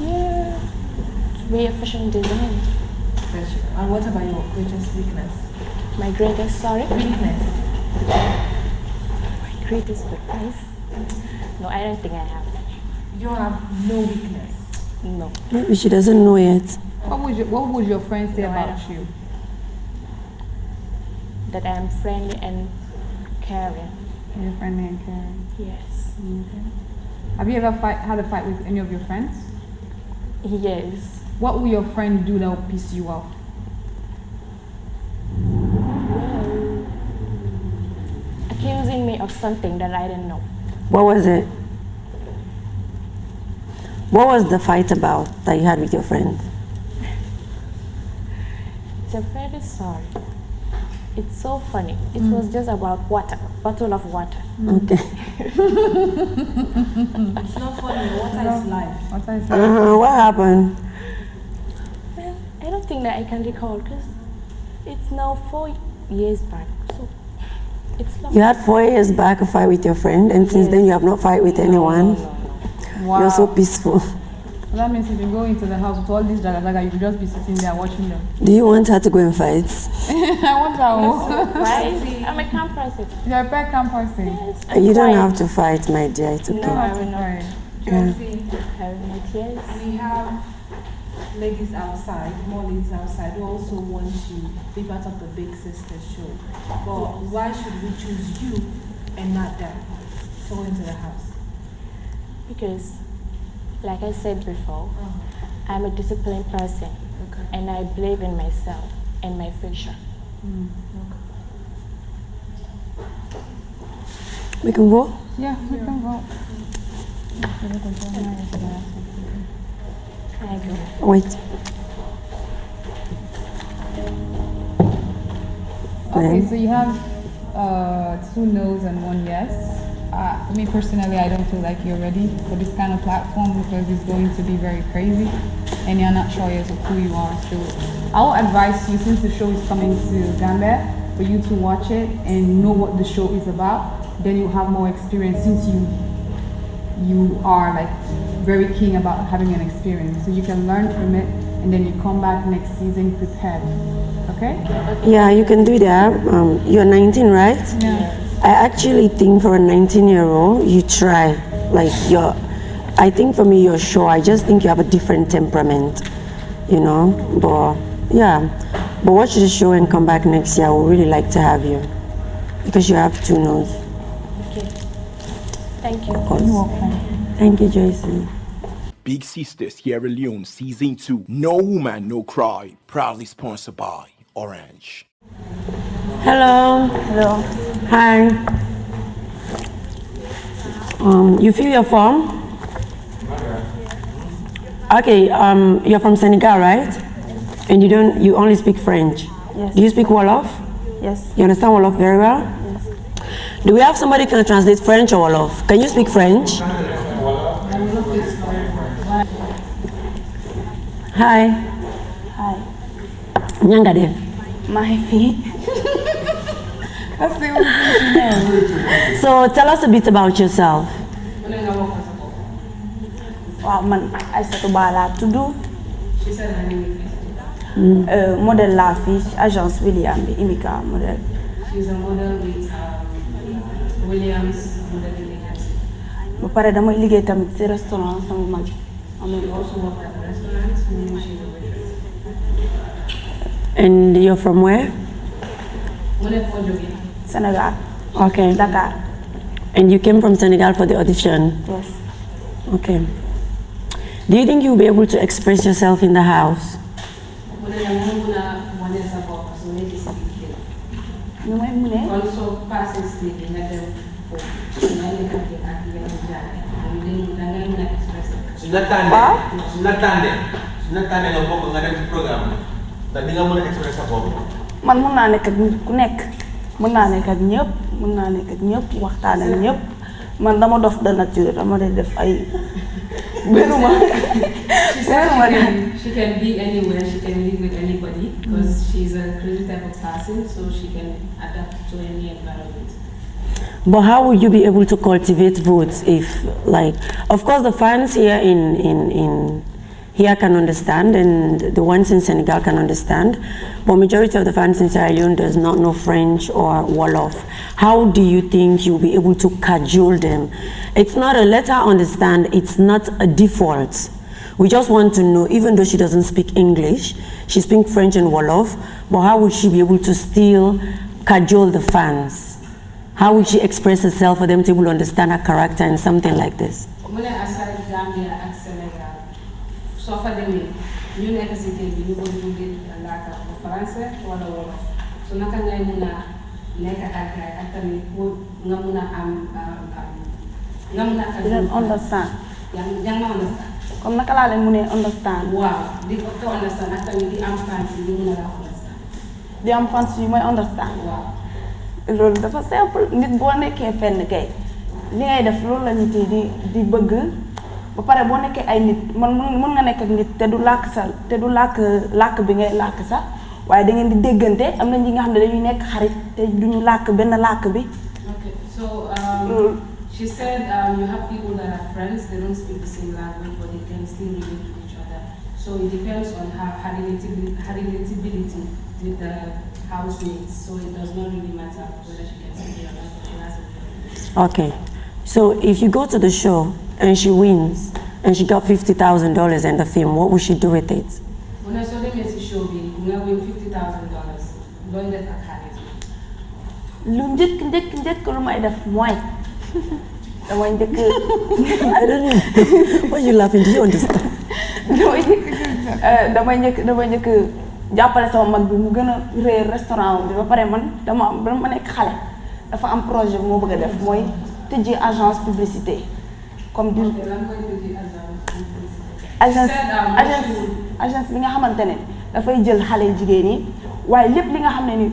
Yeah, to be a fashion designer. And what about your greatest weakness? My greatest, sorry? Weakness. My greatest weakness? No, I don't think I have. You have no weakness. No. Maybe she doesn't know yet. What would your friends say about you? That I am friendly and caring. You're friendly and caring. Yes. Okay. Have you ever had a fight with any of your friends? Yes. What will your friend do that will piss you off? Well, accusing me of something that I didn't know. What was it? What was the fight about that you had with your friend? It's a very sorry. It's so funny. It was just about water, bottle of water. Okay. It's not funny. Water is life. Water is life. What happened? Well, I don't think that I can recall because it's now 4 years back. So it's long. You had 4 years back a fight with your friend, and since then you have not fight with anyone. Wow. You're so peaceful. So that means if you go into the house with all these jaga, you could just be sitting there watching them. Do you want her to go and fight? I want that. Right? I'm a camp person. You're a pet camp person. Yes. You don't have to fight, my dear. It's okay. No, I will not. Josie, I will not, yes. we have ladies outside, more ladies outside who also want to be part of the Big Sister show. But why should we choose you and not them to go into the house? Because, like I said before, I'm a disciplined person, and I believe in myself and my future. We can go? Yeah, we can go. I go. Wait. Okay, so you have 2 no's and 1 yes. For me personally, I don't feel like you're ready for this kind of platform because it's going to be very crazy and you're not sure yet of who you are. So I will advise you, since the show is coming to Gambia, for you to watch it and know what the show is about. Then you'll have more experience since you are like very keen about having an experience. So you can learn from it and then you come back next season prepared. Okay? Yeah, you can do that. You're 19, right? Yeah. I actually think for a 19-year-old, you try. Like I think for me, you're sure. I just think you have a different temperament, you know. But yeah, but watch the show and come back next year. I would really like to have you because you have 2 no's. Okay. Thank you. Of course. You're welcome. Thank you, Joyce. Big Sister Sierra Leone Season 2. No Woman, No Cry. Proudly sponsored by Orange. Hello. Hello. Hi. You fill your form? Okay, you're from Senegal, right? And you only speak French? Yes. Do you speak Wolof? Yes. You understand Wolof very well? Yes. Do we have somebody who can translate French or Wolof? Can you speak French? Hi. Hi. Nyanga def. My feet. That's the only thing you know. So tell us a bit about yourself. Wow, man, I said to Bala to do. She said her name is Model La Fiche, Agence William, Imika model. She's a model with Williams Modeling Agency. Ba pare dama liggéey tamit ci restaurant sama mag. She also worked at the restaurant. She's a waitress. And you're from where? Senegal. Okay. Dakar. And you came from Senegal for the audition? Yes. Okay. Do you think you'll be able to express yourself in the house? Also, passing stage in that man mën naa nekk ak nit ku nekk mën naa nekk ak ñëpp mën naa nekk ak ñëpp waxtaan ak ñëpp man dama dof de nature dama day def ay beruma she can be anywhere, she can live with anybody because she's a crazy type of person, so she can adapt to any environment. But how would you be able to cultivate votes if, like, of course the fans here in here can understand and the ones in Senegal can understand, but majority of the fans in Sierra Leone does not know French or Wolof. How do you think you'll be able to cajole them? It's not a let her understand, it's not a default. We just want to know, even though she doesn't speak English, she speaks French and Wolof, but how would she be able to still cajole the fans? How would she express herself for them to be able to understand her character in something like this? Aside Gambia and Senegal, so for them, you never see you go to get a lack of France or Wolof. So naka ngay muna nekk ak gaay ak tamit nga muna nga muna understand. Yang ma understand. Comme naka laa leen mënee understand. Waaw di ko understand ak tamit di am fans yi mën a understand. Di am fans yi mooy understand. Waaw. Loolu dafa simple nit boo nekkee fenn kay li ngay def loolu la nit yi di bëgg ba pare boo nekkee ay nit man mën nga nekk ak nit te du làkk sa te du làkk bi ngay làkk sax waaye da ngeen di déggante am na ñi nga xam ne dañuy nekk xarit te duñu làkk benn làkk bi. Okay, so she said you have people that are friends, they don't speak the same language, but they can still relate to each other. So it depends on her relatability with the housemates. So it does not really matter whether she can speak or not, but she has a Okay, so if you go to the show and she wins and she got $50,000 in the film, what would she do with it? When I saw them as a show, we win $50,000. Going that at lu njëkk lu may def mooy damay njëkk I don't know. Why are you laughing? Do you understand? damay njëkk jàppale sama mag bi mu gën a réer restaurant bi ba pare man dama nekk xale dafa am projet bu moo bëgg a def mooy tëjee agence publicité comme di agence bi nga xamante ne dafay jël xale jigéen yi waaye lépp li nga xam ne ni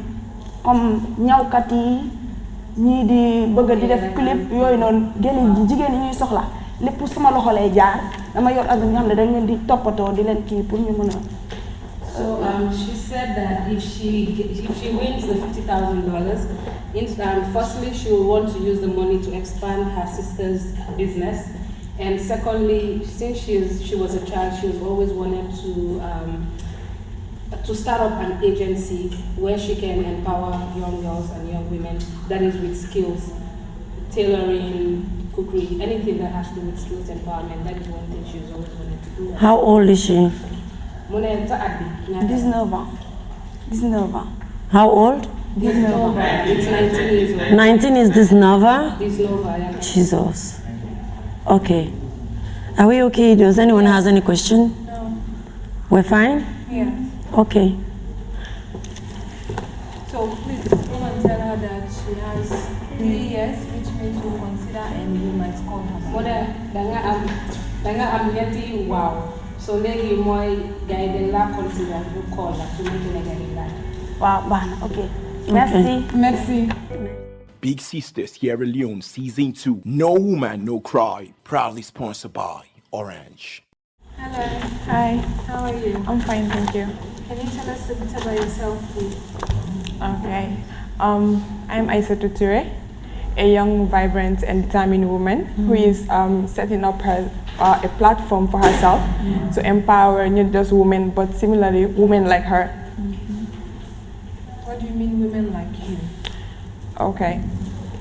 comme ñawkat yi ñii di bëgg di def clip yooyu noonu jigéen yi ñuy soxla lépp sama loxo lay jaar dama yor agence nga xam ne dañ leen di toppatoo di leen kii pour ñu mën a. So she said that if she wins the $50,000, firstly she will want to use the money to expand her sister's business, and secondly, since she was a child, she has always wanted to start up an agency where she can empower young girls and young women. That is with skills, tailoring, cookery, anything that has to do with skills empowerment. That is one thing she's always wanted to do. How old is she? 19 ans. How old? 19 ans. It's 19 years old. 19 is this Nova? This Nova, yeah. Jesus. Okay. Are we okay? Does anyone has any question? No. We're fine? Yeah. Okay. So please go and tell her that she has 3 years, which means we'll consider and we might call her. Mother, danga am yeti wow. So legi moy gaay den la consider you call her to make a gaay. Wow, bana. Okay. Merci. Merci. Big Sister Sierra Leone Season 2. No Woman, No Cry. Proudly sponsored by Orange. Hello. Hi. How are you? I'm fine, thank you. Can you tell us a bit about yourself, please? Okay. I'm Aissa Tuture, a young, vibrant, and determined woman who is setting up a platform for herself to empower not just women, but similarly women like her. What do you mean women like you? Okay.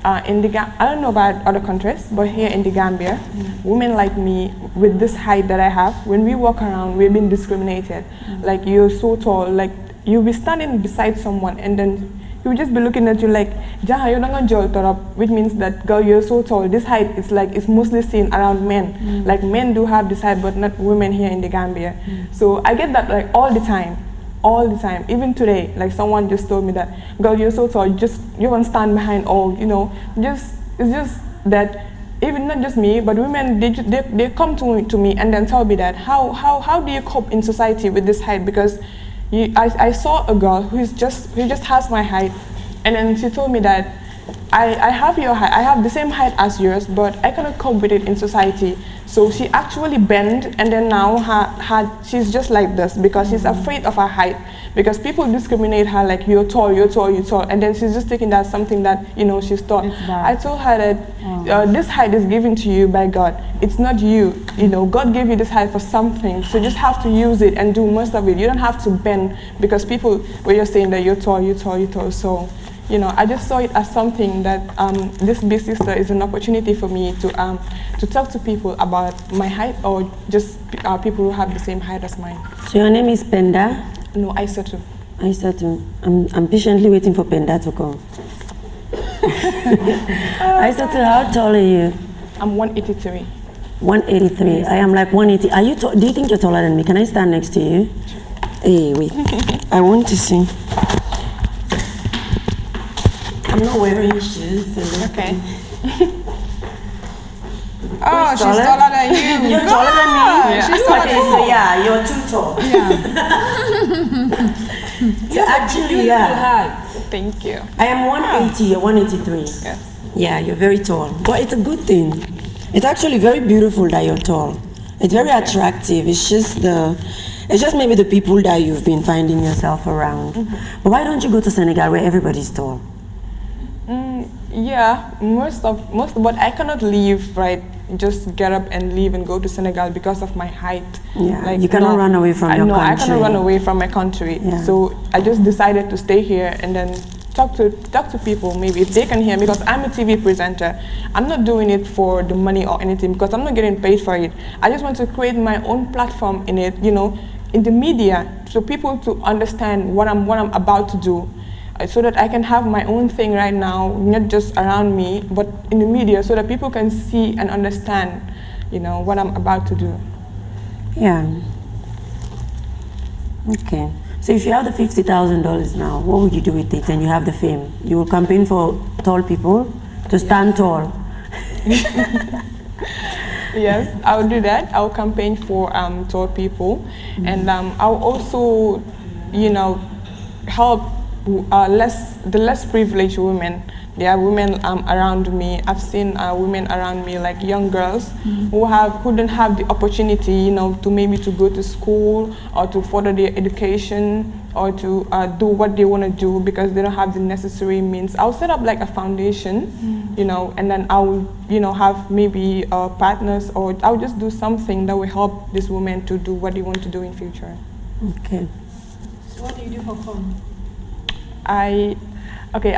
I don't know about other countries, but here in the Gambia, women like me, with this height that I have, when we walk around, we've been discriminated. Like, you're so tall, like, you'll be standing beside someone, and then he will just be looking at you like, Jaha, you're not going to jolt up, which means that, girl, you're so tall. This height is like, it's mostly seen around men. Like, men do have this height, but not women here in the Gambia. So I get that, like, all the time. All the time. Even today, like, someone just told me that, girl, you're so tall, you won't stand behind all, you know. It's just that, even not just me, but women, they come to me and then tell me that, how do you cope in society with this height? Because I saw a girl who just has my height, and then she told me that I have your height, I have the same height as yours, but I cannot cope with it in society. So she actually bent, and then now she's just like this because she's afraid of her height, because people discriminate her like, you're tall, you're tall, you're tall, and then she's just taking that something that, you know, she's tall. I told her that this height is given to you by God. It's not you. You know, God gave you this height for something, so you just have to use it and do most of it. You don't have to bend because people were just saying that you're tall, you're tall, you're tall. So, you know, I just saw it as something that this Big Sister is an opportunity for me to talk to people about my height, or just people who have the same height as mine. So your name is Penda? No, Aissatu. Aissatu. I'm patiently waiting for Penda to come. Aissatu, how tall are you? I'm 183. 183. I am like 180. Are you? Do you think you're taller than me? Can I stand next to you? Hey, wait. I want to see. I'm not wearing shoes. Okay. Oh, she's taller than you. You're taller than me? Yeah. She's taller than you. So yeah, you're too tall. Yeah. So actually, yeah. Thank you. I am 180, you're 183. Yes. Yeah, you're very tall. But it's a good thing. It's actually very beautiful that you're tall. It's very attractive. It's just maybe the people that you've been finding yourself around. But why don't you go to Senegal where everybody's tall? Yeah, but I cannot leave, right? Just get up and leave and go to Senegal because of my height. Yeah, like, you cannot run away from your country. I cannot run away from my country. Yeah. So I just decided to stay here and then talk to people, maybe if they can hear me, because I'm a TV presenter. I'm not doing it for the money or anything, because I'm not getting paid for it. I just want to create my own platform in it, you know, in the media, so people to understand what I'm about to do, so that I can have my own thing right now, not just around me, but in the media, so that people can see and understand, you know, what I'm about to do. Yeah. Okay. So if you have the $50,000 now, what would you do with it and you have the fame? You will campaign for tall people to stand tall. Yes, I'll do that. I'll campaign for tall people, and I'll also, you know, help the less privileged women. There are women around me. I've seen women around me, like young girls, who don't have the opportunity, you know, to go to school or to further their education or to do what they want to do because they don't have the necessary means. I'll set up like a foundation, you know, and then I'll, you know, have maybe partners, or I'll just do something that will help these women to do what they want to do in future. Okay. So what do you do for fun? I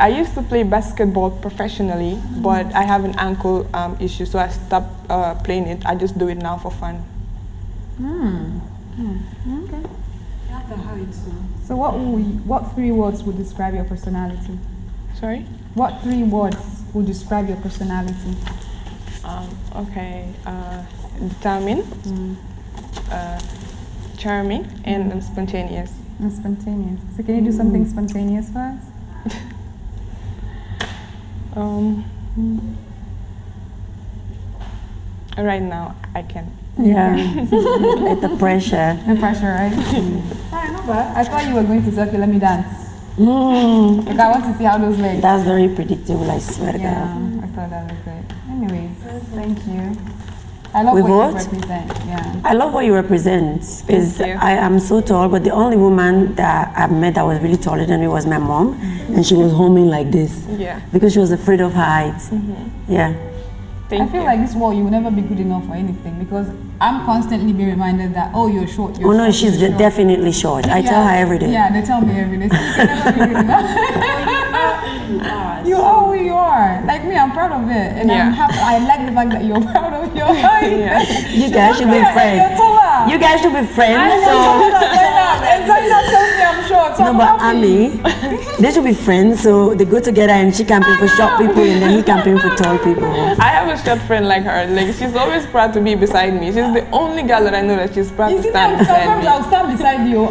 used to play basketball professionally, but I have an ankle issue, so I stopped playing it. I just do it now for fun. Okay. You have the height, so what 3 words would describe your personality? Sorry? What 3 words would describe your personality? Determined, charming, and spontaneous. And spontaneous. So can you do something spontaneous for us? Right now, I can. Yeah, the pressure. The pressure, right? Not bad. I thought you were going to say, okay, let me dance. Like, I want to see how those legs. That's very predictable, I swear to God. Yeah, I thought that was good. Anyways, thank you. I love We what vote? you represent. Yeah. I love what you represent because Thank you. I am so tall, but the only woman that I've met that was really taller than me was my mom, and she was homing like this. Yeah. Because she was afraid of her height. Yeah. I feel like this world, you will never be good enough for anything because I'm constantly being reminded that, oh, you're short. You're Oh no, short, she's you're short. definitely short. I tell her every day. Yeah, they tell me every day. So you can never be good enough. You are who you are. Like me, I'm proud of it, and I'm happy. I like the fact that you're proud of your height. You guys should be friends. You guys should be friends. And Zainab tells me I'm short. So No, but Ami, they should be friends. So they go together, and she campaign for short people, and then he campaign for tall people. I have a short friend like her. Like she's always proud to be beside me. She's the only girl that I know that she's proud to stand beside sometimes me. I'll stand beside you.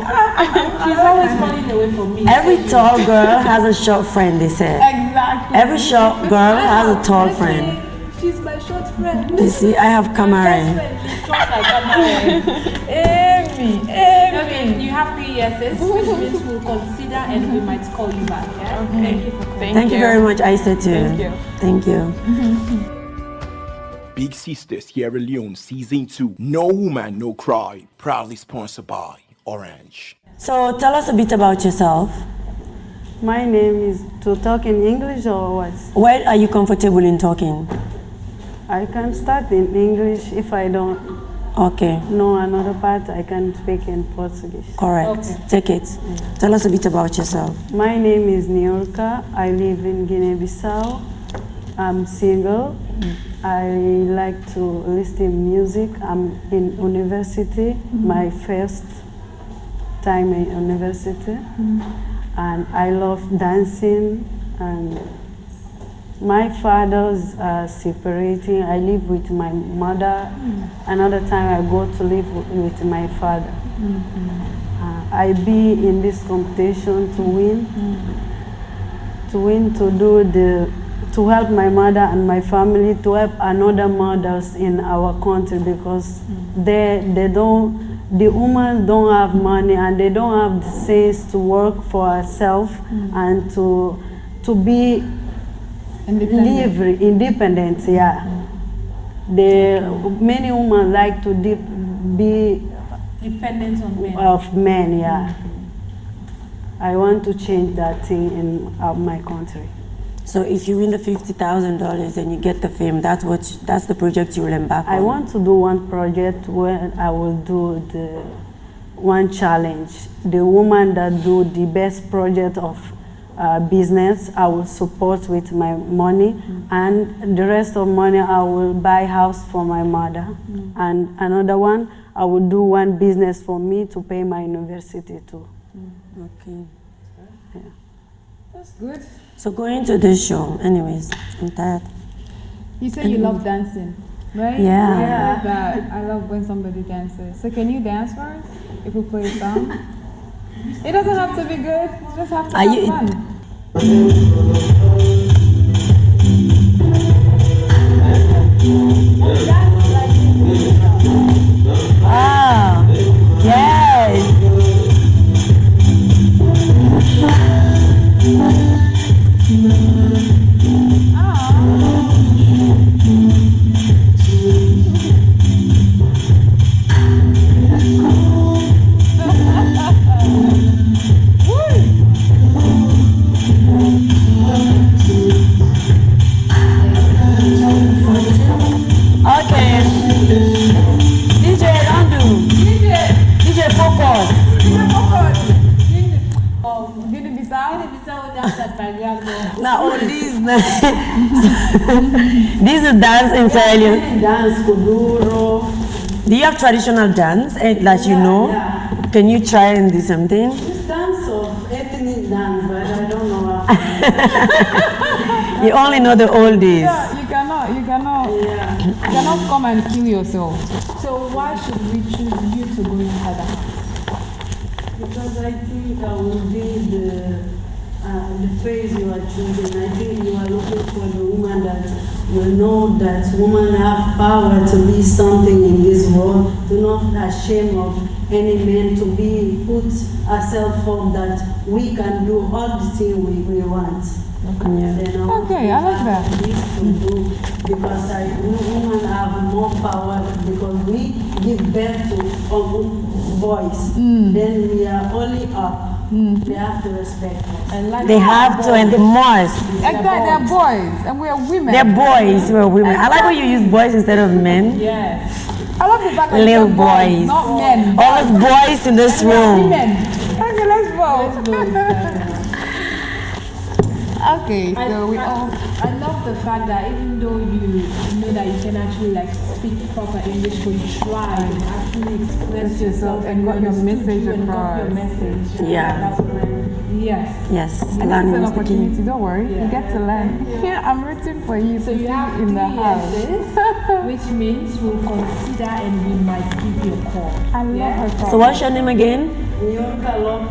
She's always running away from me. Every tall girl has a short friend, they said. Exactly. Every short girl has a tall friend. She's my short friend. You see, I have Kamaran. Amy. Okay, you have 3 yeses, which means we'll consider and we might call you back. Yeah? Thank you for calling. Thank you very much, I said too. Thank you. Thank you. Big Sisters Sierra Leone Season 2. No Woman, No Cry. Proudly sponsored by Orange. So tell us a bit about yourself. My name is to talk in English or what? Where are you comfortable in talking? I can start in English if I don't know another part. I can speak in Portuguese. Correct. Okay. Take it. Tell us a bit about yourself. My name is Niolka. I live in Guinea-Bissau. I'm single. I like to listen music. I'm in university, my first time in university. And I love dancing, and my fathers are separating. I live with my mother. Another time I go to live with my father. I be in this competition to win, to help my mother and my family, to help another mothers in our country because the women don't have money and they don't have the sense to work for herself and to be independent. Yeah, many women like to be dependent on men. Of men. Yeah, I want to change that thing in my country. So if you win the $50,000 and you get the fame, that's the project you will embark on. I want to do one project where I will do the one challenge. The woman that do the best project of business, I will support with my money, and the rest of money I will buy house for my mother. And another one, I will do one business for me to pay my university too. Okay. Yeah. That's good. So going to this show, anyways, I'm tired. You say you love dancing, right? Yeah. I love when somebody dances. So can you dance for us if we play a song? It doesn't have to be good. You just have to have fun. Ah, yes. Okay. DJ, don't do. DJ, focus. Now all these these are dance in Sierra Leone. Dance kuduro. Do you have traditional dance that you know? Yeah. Can you try and do something? It's dance of ethnic dance, but I don't know how. You only know the oldies. Yeah, you cannot come and kill yourself. So why should we choose you to go inside the house? Because I think I will be the phase you are choosing. I think you are looking for the woman that will know that women have power to be something in this world, to not ashamed of any man, to be put ourselves up that we can do all the things we want. Okay, I like that. Because women have more power because we give birth to boys. Then we are only up. They have to respect us. They have to, and the more. Exactly, they're boys, and we're women. They're boys, we're women. I like when you use boys instead of men. Yes. I love the fact that Little they're boys. not men. All the boys in this room. Women. Okay, let's vote. Okay, so we all. I love the fact that even though you know that you can actually like speak proper English, but you try and actually express yourself and got your message across. Your message. Yeah. Yes. Yes. And that's an opportunity. Don't worry, you get to learn. Yeah, I'm rooting for you. So you have in the house, which means we'll consider and we might give you a call. I love her. So what's your name again? I love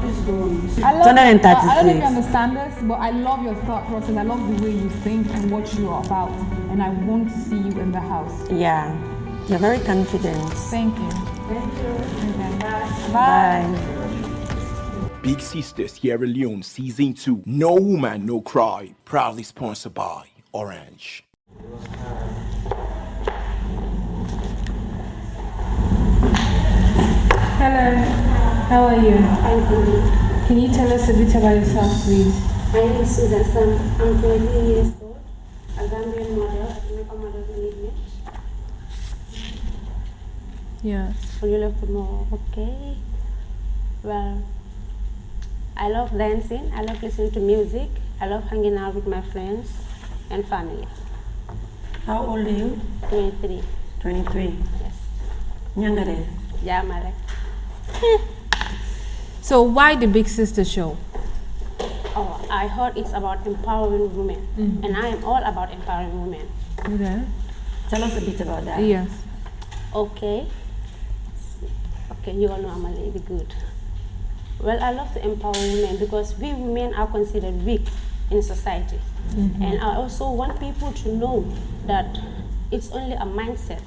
I don't know if you understand this, but I love your thought process. I love the way you think and what you are about. And I want to see you in the house. Yeah. You're very confident. Thank you. Thank you. Okay. Bye. Big Sister Sierra Leone Season 2. No Woman, No Cry. Proudly sponsored by Orange. Hello, how are you? I'm good. Can you tell us a bit about yourself, please? My name is Susan Sam. I'm 23 years old, a Gambian model, a Jamaican model management. Yes. Would you love to know? Okay. Well, I love dancing, I love listening to music, I love hanging out with my friends and family. How old are you? 23. 23. Yes. Younger than? Yeah, Marek. So why the Big Sister show? Oh, I heard it's about empowering women, and I am all about empowering women. Okay. Tell us a bit about that. Yes. Okay. Okay, you all know I'm a lady good. Well, I love to empower women because we women are considered weak in society. And I also want people to know that it's only a mindset,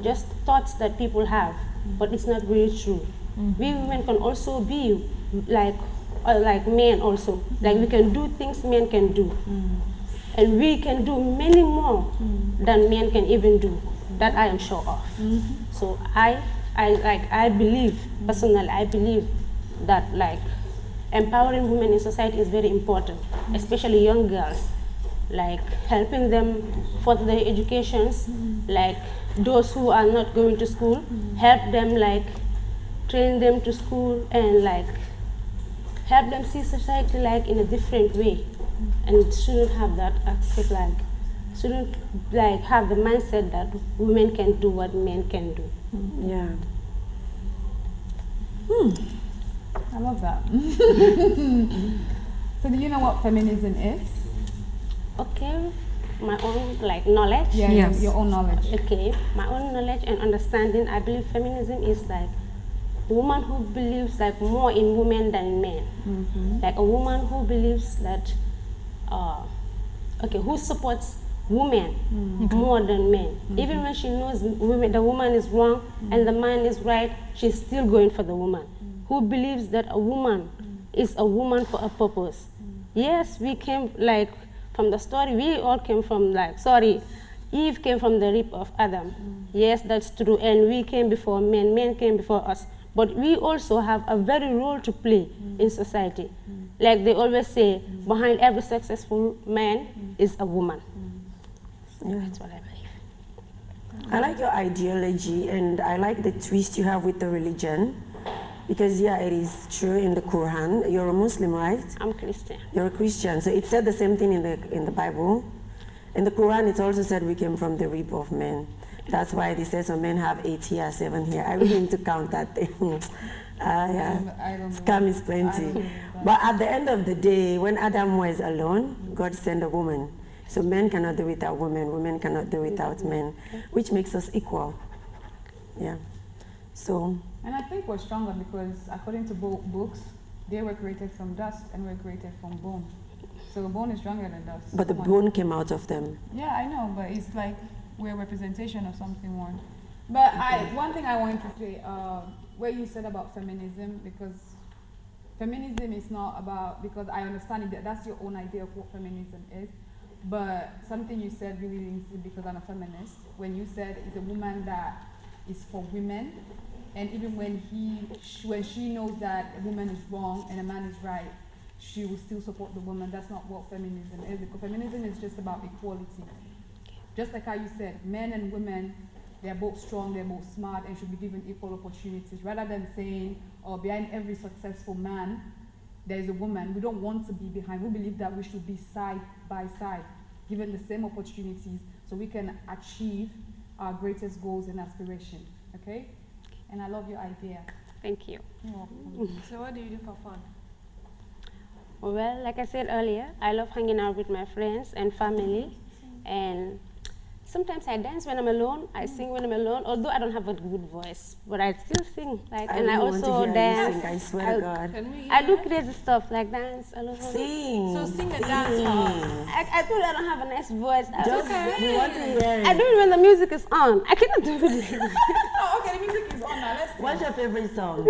just thoughts that people have, but it's not really true. We women can also be like men also. Like we can do things men can do. And we can do many more than men can even do. That I am sure of. So I believe, personally, I believe that like empowering women in society is very important, especially young girls, like helping them for their educations, like those who are not going to school, help them like train them to school and like help them see society like in a different way, and shouldn't have that aspect like shouldn't like have the mindset that women can do what men can do. Yeah. I love that. So do you know what feminism is? Okay, my own like knowledge. Yeah, yes. Your own knowledge. Okay, my own knowledge and understanding. I believe feminism is like a woman who believes like more in women than in men. Like a woman who believes that, who supports women more than men. Even when she knows the woman is wrong and the man is right, she's still going for the woman. Who believes that a woman is a woman for a purpose. Yes, we came like from the story, we all came from like, Eve came from the rib of Adam. Yes, that's true, and we came before men came before us. But we also have a very role to play in society. Like they always say, behind every successful man is a woman. Yeah. That's what I believe. I like your ideology, and I like the twist you have with the religion. Because yeah, it is true in the Quran. You're a Muslim, right? I'm Christian. You're a Christian. So it said the same thing in the Bible. In the Quran, it also said we came from the rib of men. That's why they say some men have 8 here, 7 here. I really need to count that thing. Scam is plenty. But at the end of the day, when Adam was alone, God sent a woman. So men cannot do without women, women cannot do without men, which makes us equal. Yeah. So. And I think we're stronger because according to books, they were created from dust and we're created from bone. So bone is stronger than dust. But the bone came out of them. Yeah, I know, but it's like we're a representation of something more. But one thing I wanted to say, what you said about feminism, because feminism is not about, because I understand that that's your own idea of what feminism is, but something you said really links it because I'm a feminist. When you said it's a woman that is for women, and even when she knows that a woman is wrong and a man is right, she will still support the woman. That's not what feminism is. Because feminism is just about equality. Just like how you said, men and women, they're both strong, they're both smart, and should be given equal opportunities. Rather than saying, oh, behind every successful man, there is a woman. We don't want to be behind. We believe that we should be side by side, given the same opportunities, so we can achieve our greatest goals and aspirations. Okay? And I love your idea. Thank you. You're welcome. So what do you do for fun? Well, like I said earlier, I love hanging out with my friends and family, and sometimes I dance when I'm alone. I sing when I'm alone, although I don't have a good voice, but I still sing. Like, and I also dance. I swear to God. I do crazy stuff like dance alone. Sing. So sing a dance for us. I told you I don't have a nice voice. Just we want to hear it. I do it when the music is on. I cannot do it. Oh, okay, the music is on now. Let's What's your favorite song?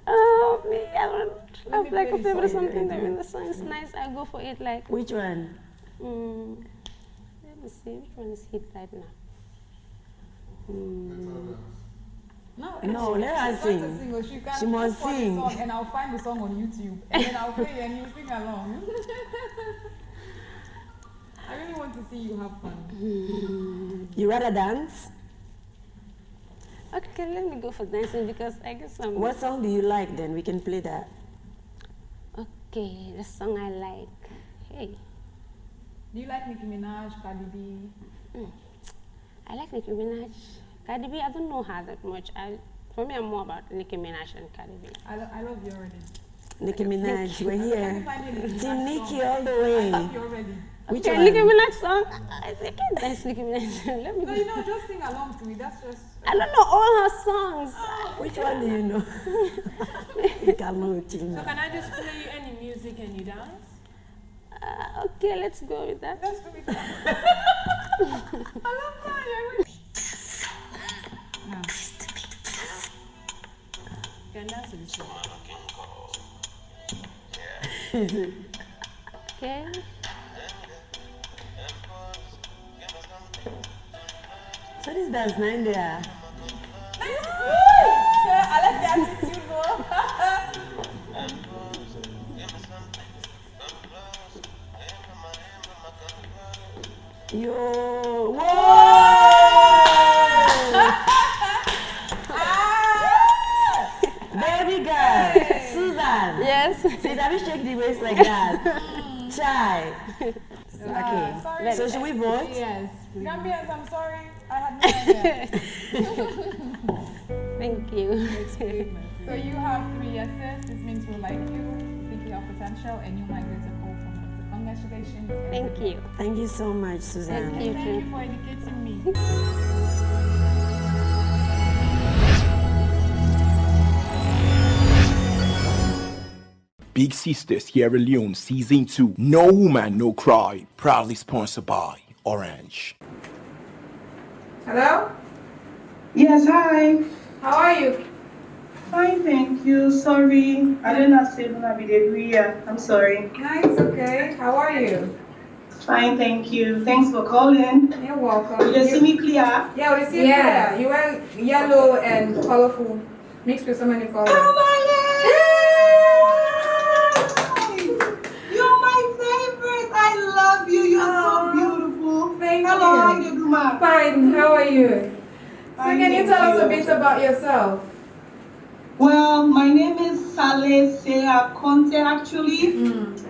Oh, me, I don't have like a favorite something that when the song is nice, I go for it. Like which one? Let me see, which one is hit right now? No, let her sing. She must sing. Song and I'll find the song on YouTube and then I'll play it and you sing along. I really want to see you have fun. You rather dance? Okay, let me go for dancing because I guess I'm... What song do you like then? We can play that. Okay, the song I like. Hey. Do you like Nicki Minaj, Cardi B? I like Nicki Minaj. Cardi B, I don't know her that much. For me, I'm more about Nicki Minaj and Cardi B. I love you already. Nicki Minaj, we're here. Team Nicki all the way. I love you already. Which one? Nicki Minaj song? I can't dance Nicki Minaj. Let me no, you know, just sing along to it. That's just... I don't know all her songs. Which one do you know? So can I just play you any music and you dance? Okay, let's go with that. Let's go with that. I love that. You can dance with this song. Okay. So this dance 9 there. I like the attitude more. Yo, whoa! Baby girl, Susan. Yes. See, have you shake the waist like that? Chai. Okay. Sorry. So should we vote? Yes. Gambians, I'm sorry. I had no idea. Thank you. So you have 3 yeses. This means we like you, think you have potential, and you might get a call from us. So congratulations. Thank you. Thank you so much, Susan. Thank you. Thank you for educating me. Big Sister Sierra Leone Season 2. No Woman, No Cry. Proudly sponsored by Orange. Hello? Yes, hi. How are you? Fine, thank you. Sorry, I didn't have seven here. I'm sorry. No, it's okay. How are you? Fine, thank you. Thanks for calling. You're welcome. You see me clear? Yeah, we see you clear. You wear yellow and colorful, mixed with so many colors. Oh my God! You're my favorite. I love you. You're so beautiful. Thank you. Hello, how you doing, ma? Fine. How are you? So Fine, can you tell us a thank bit about yourself? Well, my name is Saleh Seha Conte, actually.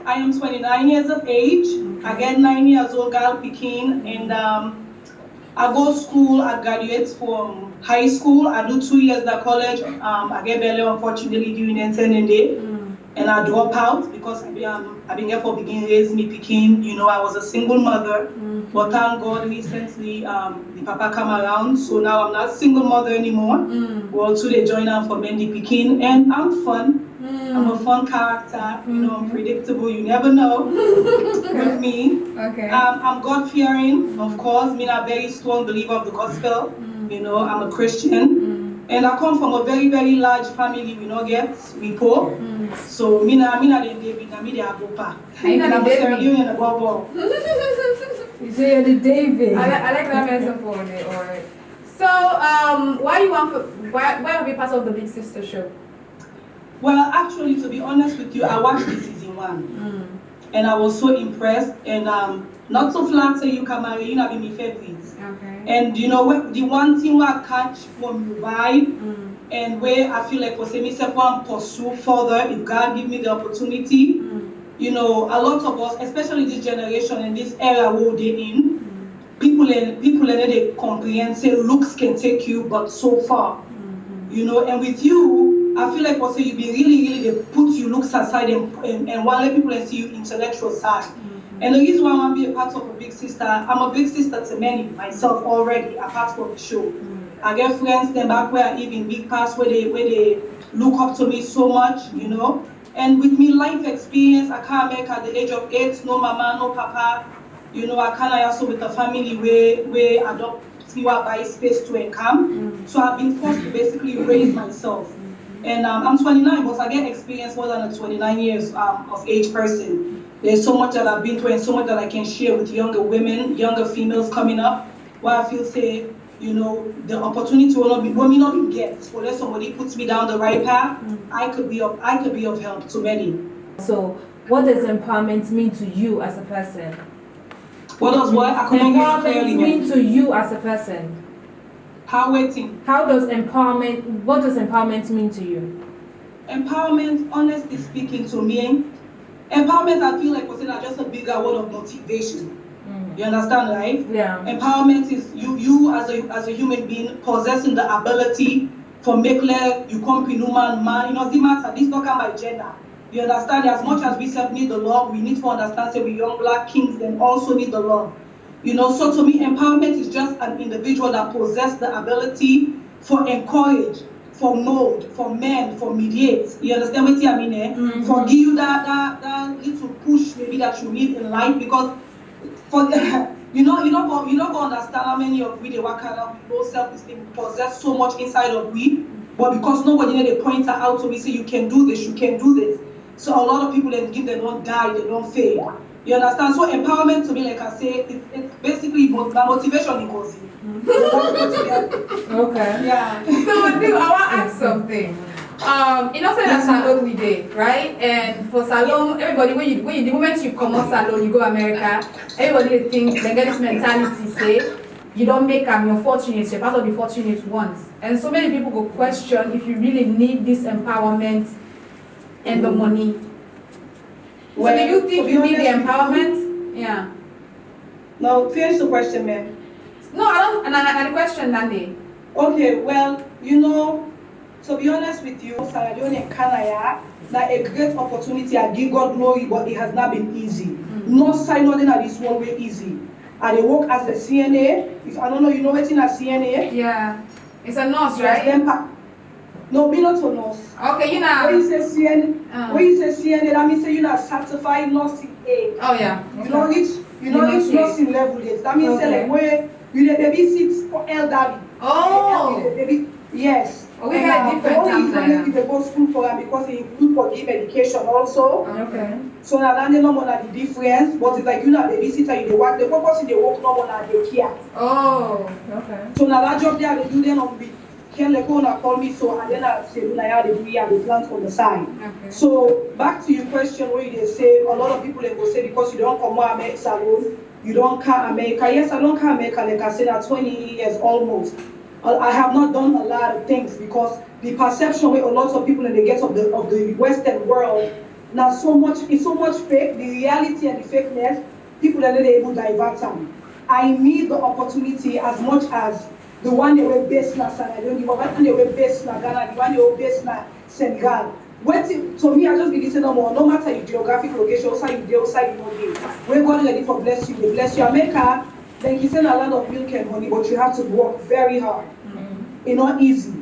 I am 29 years of age. I get 9 years old girl Pekin, and I go to school. I graduate from high school. I do 2 years at college. I get barely, unfortunately, during intending day. And I drop out because I've been here for begin raise me Pekin. You know, I was a single mother. But thank God recently the papa come around. So now I'm not single mother anymore. We also they join up for Mendy Pekin. And I'm fun. I'm a fun character. You know, I'm predictable. You never know with me. Okay. I'm God-fearing, of course. I'm a very strong believer of the gospel. You know, I'm a Christian. And I come from a very, very large family. We not get, we poor. So, mina the David, na me the Agopa. Mina the David. You say you're the David. I like that metaphor. Alright. So, why are you part of the Big Sister show? Well, actually, to be honest with you, I watched the season 1. And I was so impressed. And not so flat say you can marry, you know, be my favorite. Okay. And you know, the one thing I catch from your vibe, and where I feel like was myself want to pursue further, if God give me the opportunity, you know, a lot of us, especially this generation and this era where they're in, people they comprehend, say looks can take you, but so far, you know, and with you, I feel like also you be really they put your looks aside and while let people see you intellectual side. And the reason why I want to be a part of a big sister, I'm a big sister to many myself already, apart from the show. I get friends them back where I even big past where they look up to me so much, you know. And with me life experience, I can't make at the age of 8, no mama, no papa. You know, I can't also with a family where adopt me buy space to income. So I've been forced to basically raise myself. And I'm 29, but I get experience more than a 29 years of age person. There's so much that I've been through and so much that I can share with younger women, younger females coming up, where I feel say, you know, the opportunity will not be get. So that somebody puts me down the right path, I could be of help to many. So what does empowerment mean to you as a person? What does what? Empowerment mean to you as a person? What does empowerment mean to you? Empowerment, honestly speaking, to me, empowerment I feel like was just a bigger word of motivation. You understand, right? Yeah. Empowerment is you as a human being possessing the ability for make you come human man. You know, the matter. This not come by gender. You understand? As much as we self need the law, we need to understand that we young black kings then also need the law. You know, so to me, empowerment is just an individual that possesses the ability for encourage, for mold, for mend, for mediate. You understand what I mean? For give you that little push maybe that you need in life, because for you don't go understand how many of we they work out low self-esteem possess so much inside of we, but because nobody they point out to me say you can do this. So a lot of people then give they don't die, they don't fail. You understand? So empowerment to me, like I say, it's basically motivation in Kosi. Okay. Yeah. So I want to ask something. You know, say that salon we did, right? And for salon, everybody when the moment you come out salon, you go America, everybody think they get this mentality say you don't make them, you're fortunate, you're part of the fortunate ones. And so many people go question if you really need this empowerment and the money. So do you think you need the empowerment? Yeah. No, finish the question, man. No, I don't. And the question, Nandi. Okay, well, you know, to be honest with you, Sierra Leone and Canada, that a great opportunity. I give God glory, but it has not been easy. No side nothing at this one way easy. I they work as a CNA. If I don't know, you know what's in a CNA? Yeah, it's a nurse, right? No, be not a nurse. Okay, you know. When you say CNA, that means say you're not certified nursing aid. Oh yeah. Okay. You know it's nursing level yet. That means say like where you the babysit for elderly. Oh. Yes. Oh, we got different times. Only they go school for them because they include for give medication also. Okay. So now they no more the difference, but it's like you know babysitter you they work. The purpose they work no more than they care. Oh. Okay. So now that job there they do then on week. Can they go and call me so and then I say I have the plans on the side. Okay. So back to your question where they say a lot of people they go say because you don't come to America salon, you don't come America. Yes, I don't come America like I said at 20 years almost. I have not done a lot of things because the perception where a lot of people in the get of the Western world now it's so much fake. The reality and the fakeness, people are not able to divert them. I need the opportunity as much as the one they were based in Sierra Leone, the one they were based in Ghana, the one they were based in Senegal. To me, I just begin to say no more. No matter your geographic location, outside you outside you know when God ready for bless you, they bless you. America, then He send a lot of milk and honey, but you have to work very hard. It's not easy.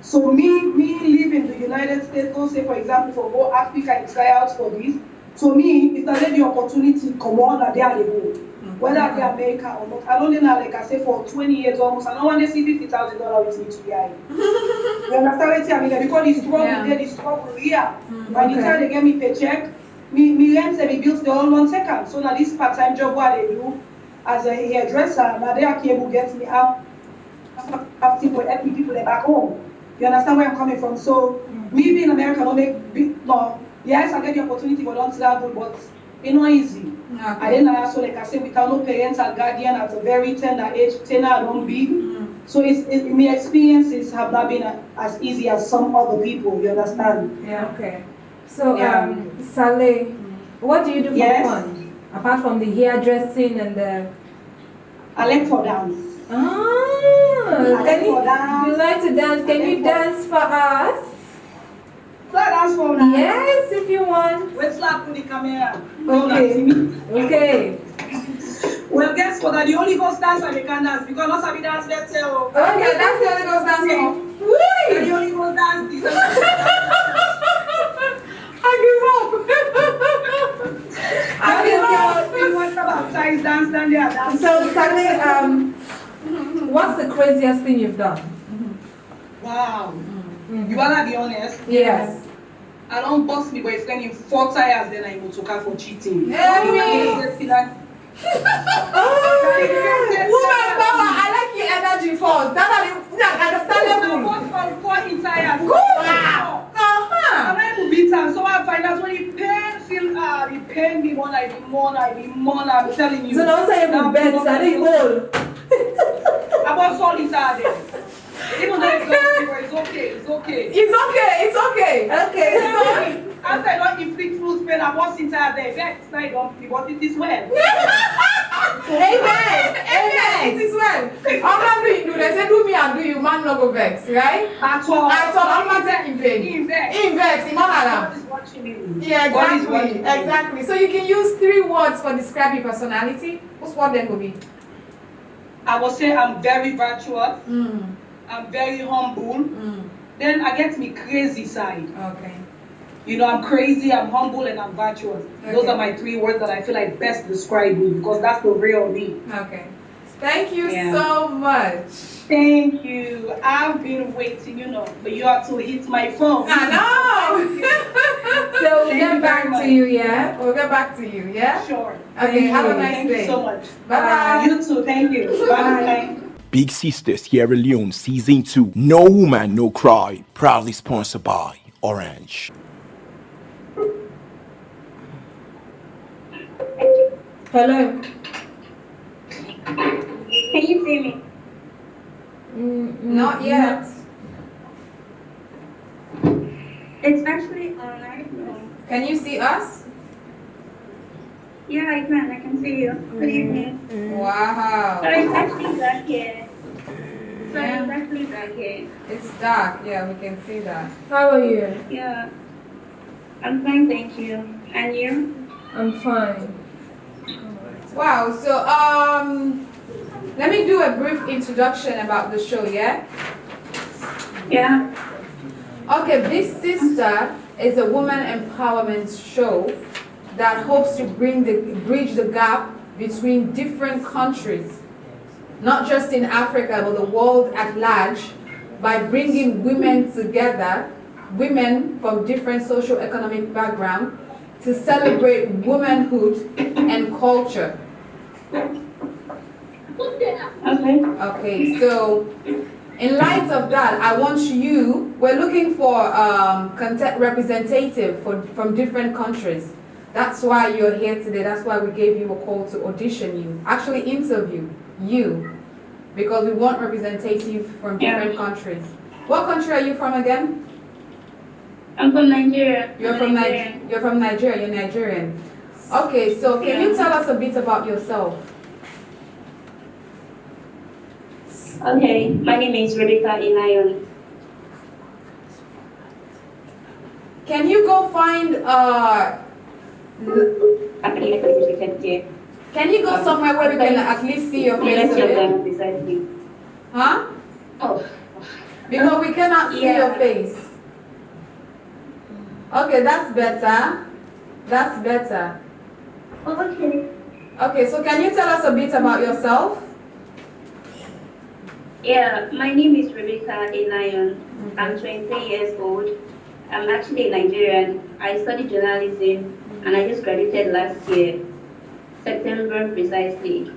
So me live in the United States, go say for example for go Africa and try out for this. To me, if I get the opportunity, come on, that they are the go. whether I be America or not. I don't know, like I say, for 20 years almost, I don't want to see $50,000 with me to be high. You understand what I mean? Because the struggle there, the struggle here. By the time they get me paycheck, me rent and me bills, they all one second. So now this part-time job what I do as a hairdresser, now they are able to get me out. Have people help me people back home. You understand where I'm coming from? So me being in America don't make big no. Yes, I get the opportunity for don't travel, but it's not easy. I didn't also like I said without no parental guardian at a very tender age, tender I don't be. So my experiences have not been as easy as some other people, you understand? Yeah, okay. So Saleh, what do you do for fun? Apart from the hairdressing and the I like for dance. You like to dance? Can you dance for us? Dance for us? Yes, if you want. Let's slap with the camera. Okay. Okay. Well, guess what? The Holy Ghost dance I can dance because not sabi dance. Let's say. Okay, that's the Holy Ghost dance. The Holy Ghost dance. I give up. I give up. We want to baptize dance and they are dancing. So, Saleh, what's the craziest thing you've done? Wow. You wanna be honest? Yes. I don't bust me boyfriend in 4 tires, then I go to car for cheating. Woman power, I like your energy force. That's understandable. I bought from 4 tires. Wow. I'm able to beat her, so I find out when the pain it pain me more, I be more, I'm telling you. So now say you bet, so they hold. I bought solid there. Even though it's okay. It's okay. Okay. After I don't inflict fruit pain, I was inside there. Vex, I don't be what it is well. Amen. It is well. I'm not doing they say do me and do you, man no go vex, right? At all. I'm not taking pain. Invest. God is watching me. Yeah, exactly. So you can use 3 words for describe your personality. What's one then will be? I will say I'm very virtuous. I'm very humble. Then I get me crazy side. Okay. You know, I'm crazy, I'm humble, and I'm virtuous. Okay. Those are my 3 words that I feel like best describe me because that's the real me. Okay. Thank you so much. Thank you. I've been waiting, for you to hit my phone. I know. So we'll get back to you, yeah? We'll get back to you, yeah? Sure. Okay, have a nice day. Thank you so much. Bye-bye. You too, thank you. Bye. Big Sisters Sierra Leone Season 2. No Woman, No Cry. Proudly sponsored by Orange. Hello. Can you see me? Not yet. It's actually online. No. Can you see us? Yeah, I can. I can see you. Good evening. Wow. But it's actually dark here. So it's actually dark here. It's dark. Yeah, we can see that. How are you? Yeah. I'm fine, thank you. And you? I'm fine. Wow. So let me do a brief introduction about the show, yeah? Yeah. Okay, Big Sister is a woman empowerment show that hopes to bridge the gap between different countries, not just in Africa, but the world at large, by bringing women together, women from different socio-economic backgrounds, to celebrate womanhood and culture. Okay, so in light of that, I want we're looking for content representative from different countries. That's why you're here today. That's why we gave you a call to audition you, actually interview you, because we want representative from different countries. What country are you from again? I'm from Nigeria. You're from Nigeria. You're Nigerian. Okay, so can you tell us a bit about yourself? Okay, my name is Rebecca Leone. Can you go find can you go somewhere where we can at least see your face a bit? Huh? Oh. Because we cannot see your face. Okay, that's better. That's better. Okay. Okay, so can you tell us a bit about yourself? Yeah, my name is Rebecca Elion. I'm 23 years old. I'm actually Nigerian. I studied journalism and I just graduated last year, September precisely.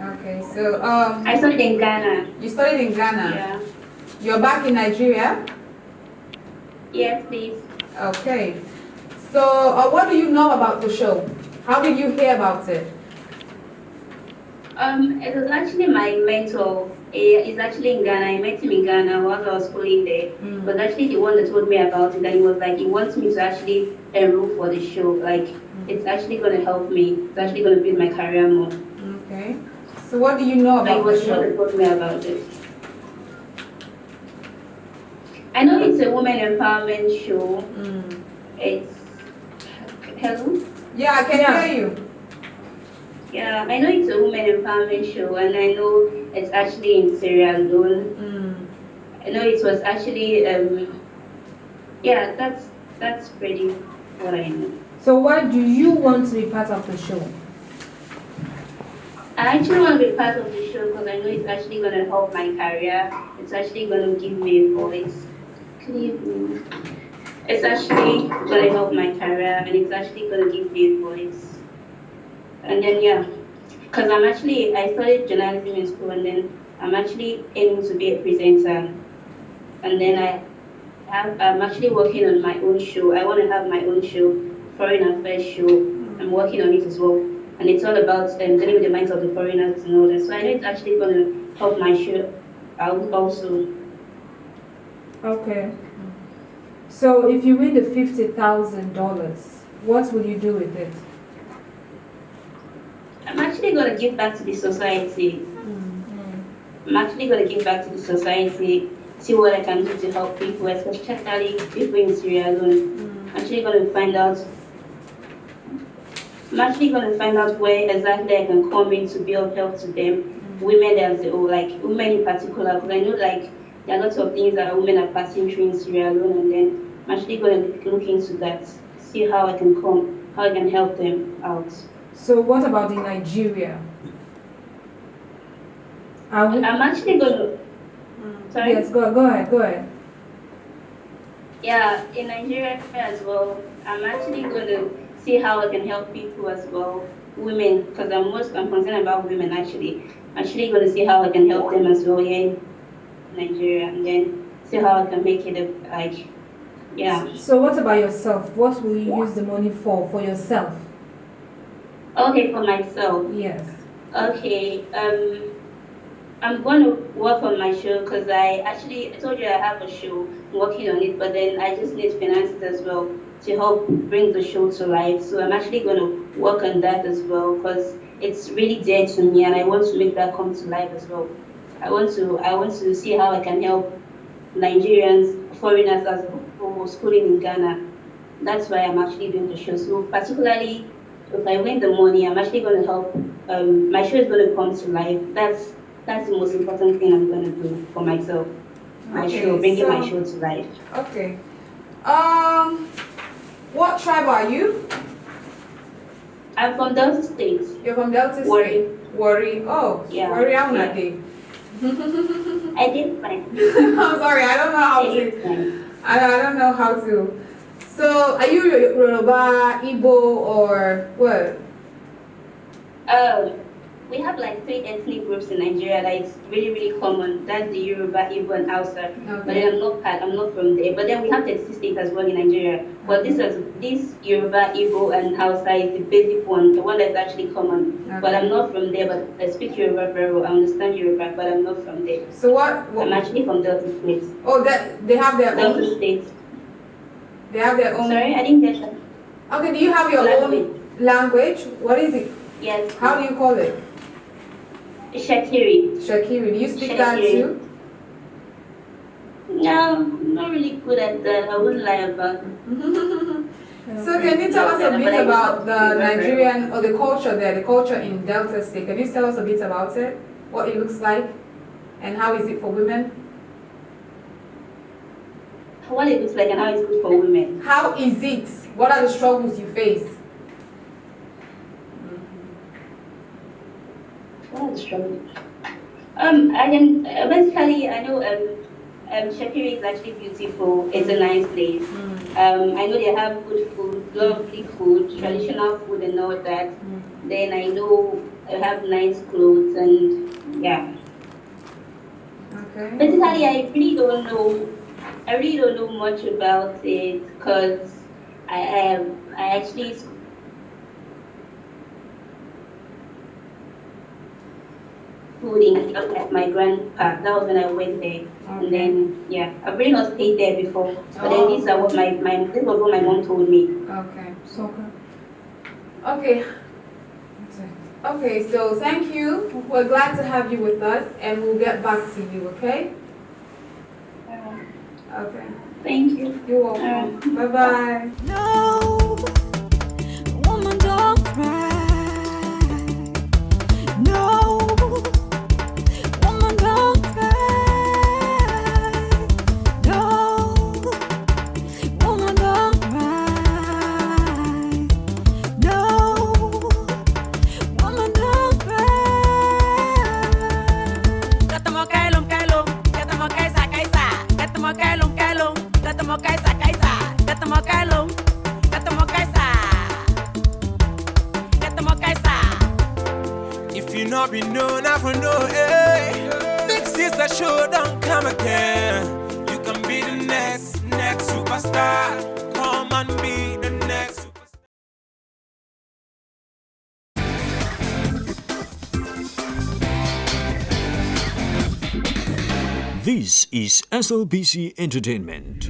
Okay, so I studied in Ghana. You studied in Ghana? Yeah. You're back in Nigeria? Yes, please. Okay. So what do you know about the show? How did you hear about it? It was actually my mentor. He's actually in Ghana. I met him in Ghana while I was schooling there. But actually the one that told me about it, that he was like, he wants me to actually enroll for the show. Like, it's actually going to help me. It's actually going to build my career more. Okay. So what do you know about the show? He was the one that told me about it. I know it's a women empowerment show. It's, hello? Yeah, I can hear you. Yeah, I know it's a women empowerment show, and I know it's actually in Sierra Leone. I know it was actually, yeah, that's pretty what I know. So why do you want to be part of the show? I actually want to be part of the show because I know it's actually going to help my career. It's actually going to give me a voice. It's actually going to help my career, and it's actually going to give me a voice. And then, yeah, because I studied journalism in school, and then I'm actually aiming to be a presenter. And then I'm actually working on my own show. I want to have my own show, Foreign Affairs show. I'm working on it as well. And it's all about dealing with the minds of the foreigners and all that. So I know it's actually going to help my show out also. Okay. So if you win the $50,000, what will you do with it? I'm actually going to give back to the society. I'm actually going to give back to the society, see what I can do to help people, especially people in Sierra Leone. I'm actually going to find out where exactly I can come in to be of help to them, women as a whole, like women in particular, because I know like there are lots of things that women are passing through in Sierra Leone, and then I'm actually going to look into that, see how I can help them out. So what about in Nigeria? I'm actually going to... Sorry? Yes, go ahead. Yeah, in Nigeria as well, I'm actually going to see how I can help people as well, women, because I'm concerned about women actually. I'm actually going to see how I can help them as well here in Nigeria, and then see how I can make it like, yeah. So what about yourself? What will you use the money for yourself? Okay, for myself. Yes. Okay, I'm going to work on my show because I told you I have a show, I'm working on it, but then I just need finances as well to help bring the show to life. So I'm actually going to work on that as well because it's really dear to me, and I want to make that come to life as well. I want to see how I can help Nigerians, foreigners as who schooling in Ghana. That's why I'm actually doing the show. So particularly, if I win the money, I'm actually going to help. My show is going to come to life. That's the most important thing I'm going to do for myself. My show, bringing my show to life. Okay. What tribe are you? I'm from Delta State. You're from Delta State? Warri. Oh, yeah. Warri, how yeah. I did fine. I'm sorry, I don't know how to. I don't know how to. So, are you Yoruba, Igbo, or what? We have like 3 ethnic groups in Nigeria that is really, really common. That's the Yoruba, Igbo, and Hausa. Okay. But then I'm not from there. But then we have 36 states as well in Nigeria. But this Yoruba, Igbo, and Hausa is the basic one, the one that's actually common. Okay. But I'm not from there. But I speak Yoruba very well. I understand Yoruba, but I'm not from there. So what? I'm actually from Delta State. Oh, they have their Delta own. State. They have their own. Sorry, I didn't get that. Okay, do you have your own language? What is it? Yes. How do you call it? Shakiri. Shakiri. Do you speak that too? No, I'm not really good at that. I wouldn't lie about it. So can you tell us a bit about the Nigerian or the culture there, the culture in Delta State? Can you tell us a bit about it? What it looks like and how is it for women? What it looks like and how it's good for women. How is it? What are the struggles you face? the struggle. I can basically I know Shakiri is actually beautiful. It's a nice place. I know they have good food, lovely food, traditional food, and all that. Then I know they have nice clothes and yeah. Okay. Basically, I really don't know. I really don't know much about it because I actually schooling at my grandpa. That was when I went there, and then yeah, I've really not stayed there before. But then these are what this was what my mom told me. Okay. Okay. Okay. So thank you. We're glad to have you with us, and we'll get back to you. Okay. Okay. Thank you. You're welcome. Bye bye. No, woman, don't cry. No, woman, don't cry. No, woman, don't cry. No, woman, don't cry. Katamo kailum kailum, katamo kaisa kaisa, katamo kailum kailum, katamo kaisa kaisa, katamo kailum, katamo kaisa, katamo kaisa. If you not be known, I for know, eh. Big sister show don't come again. You can be the next superstar. Come and be the next superstar. This is SLBC Entertainment.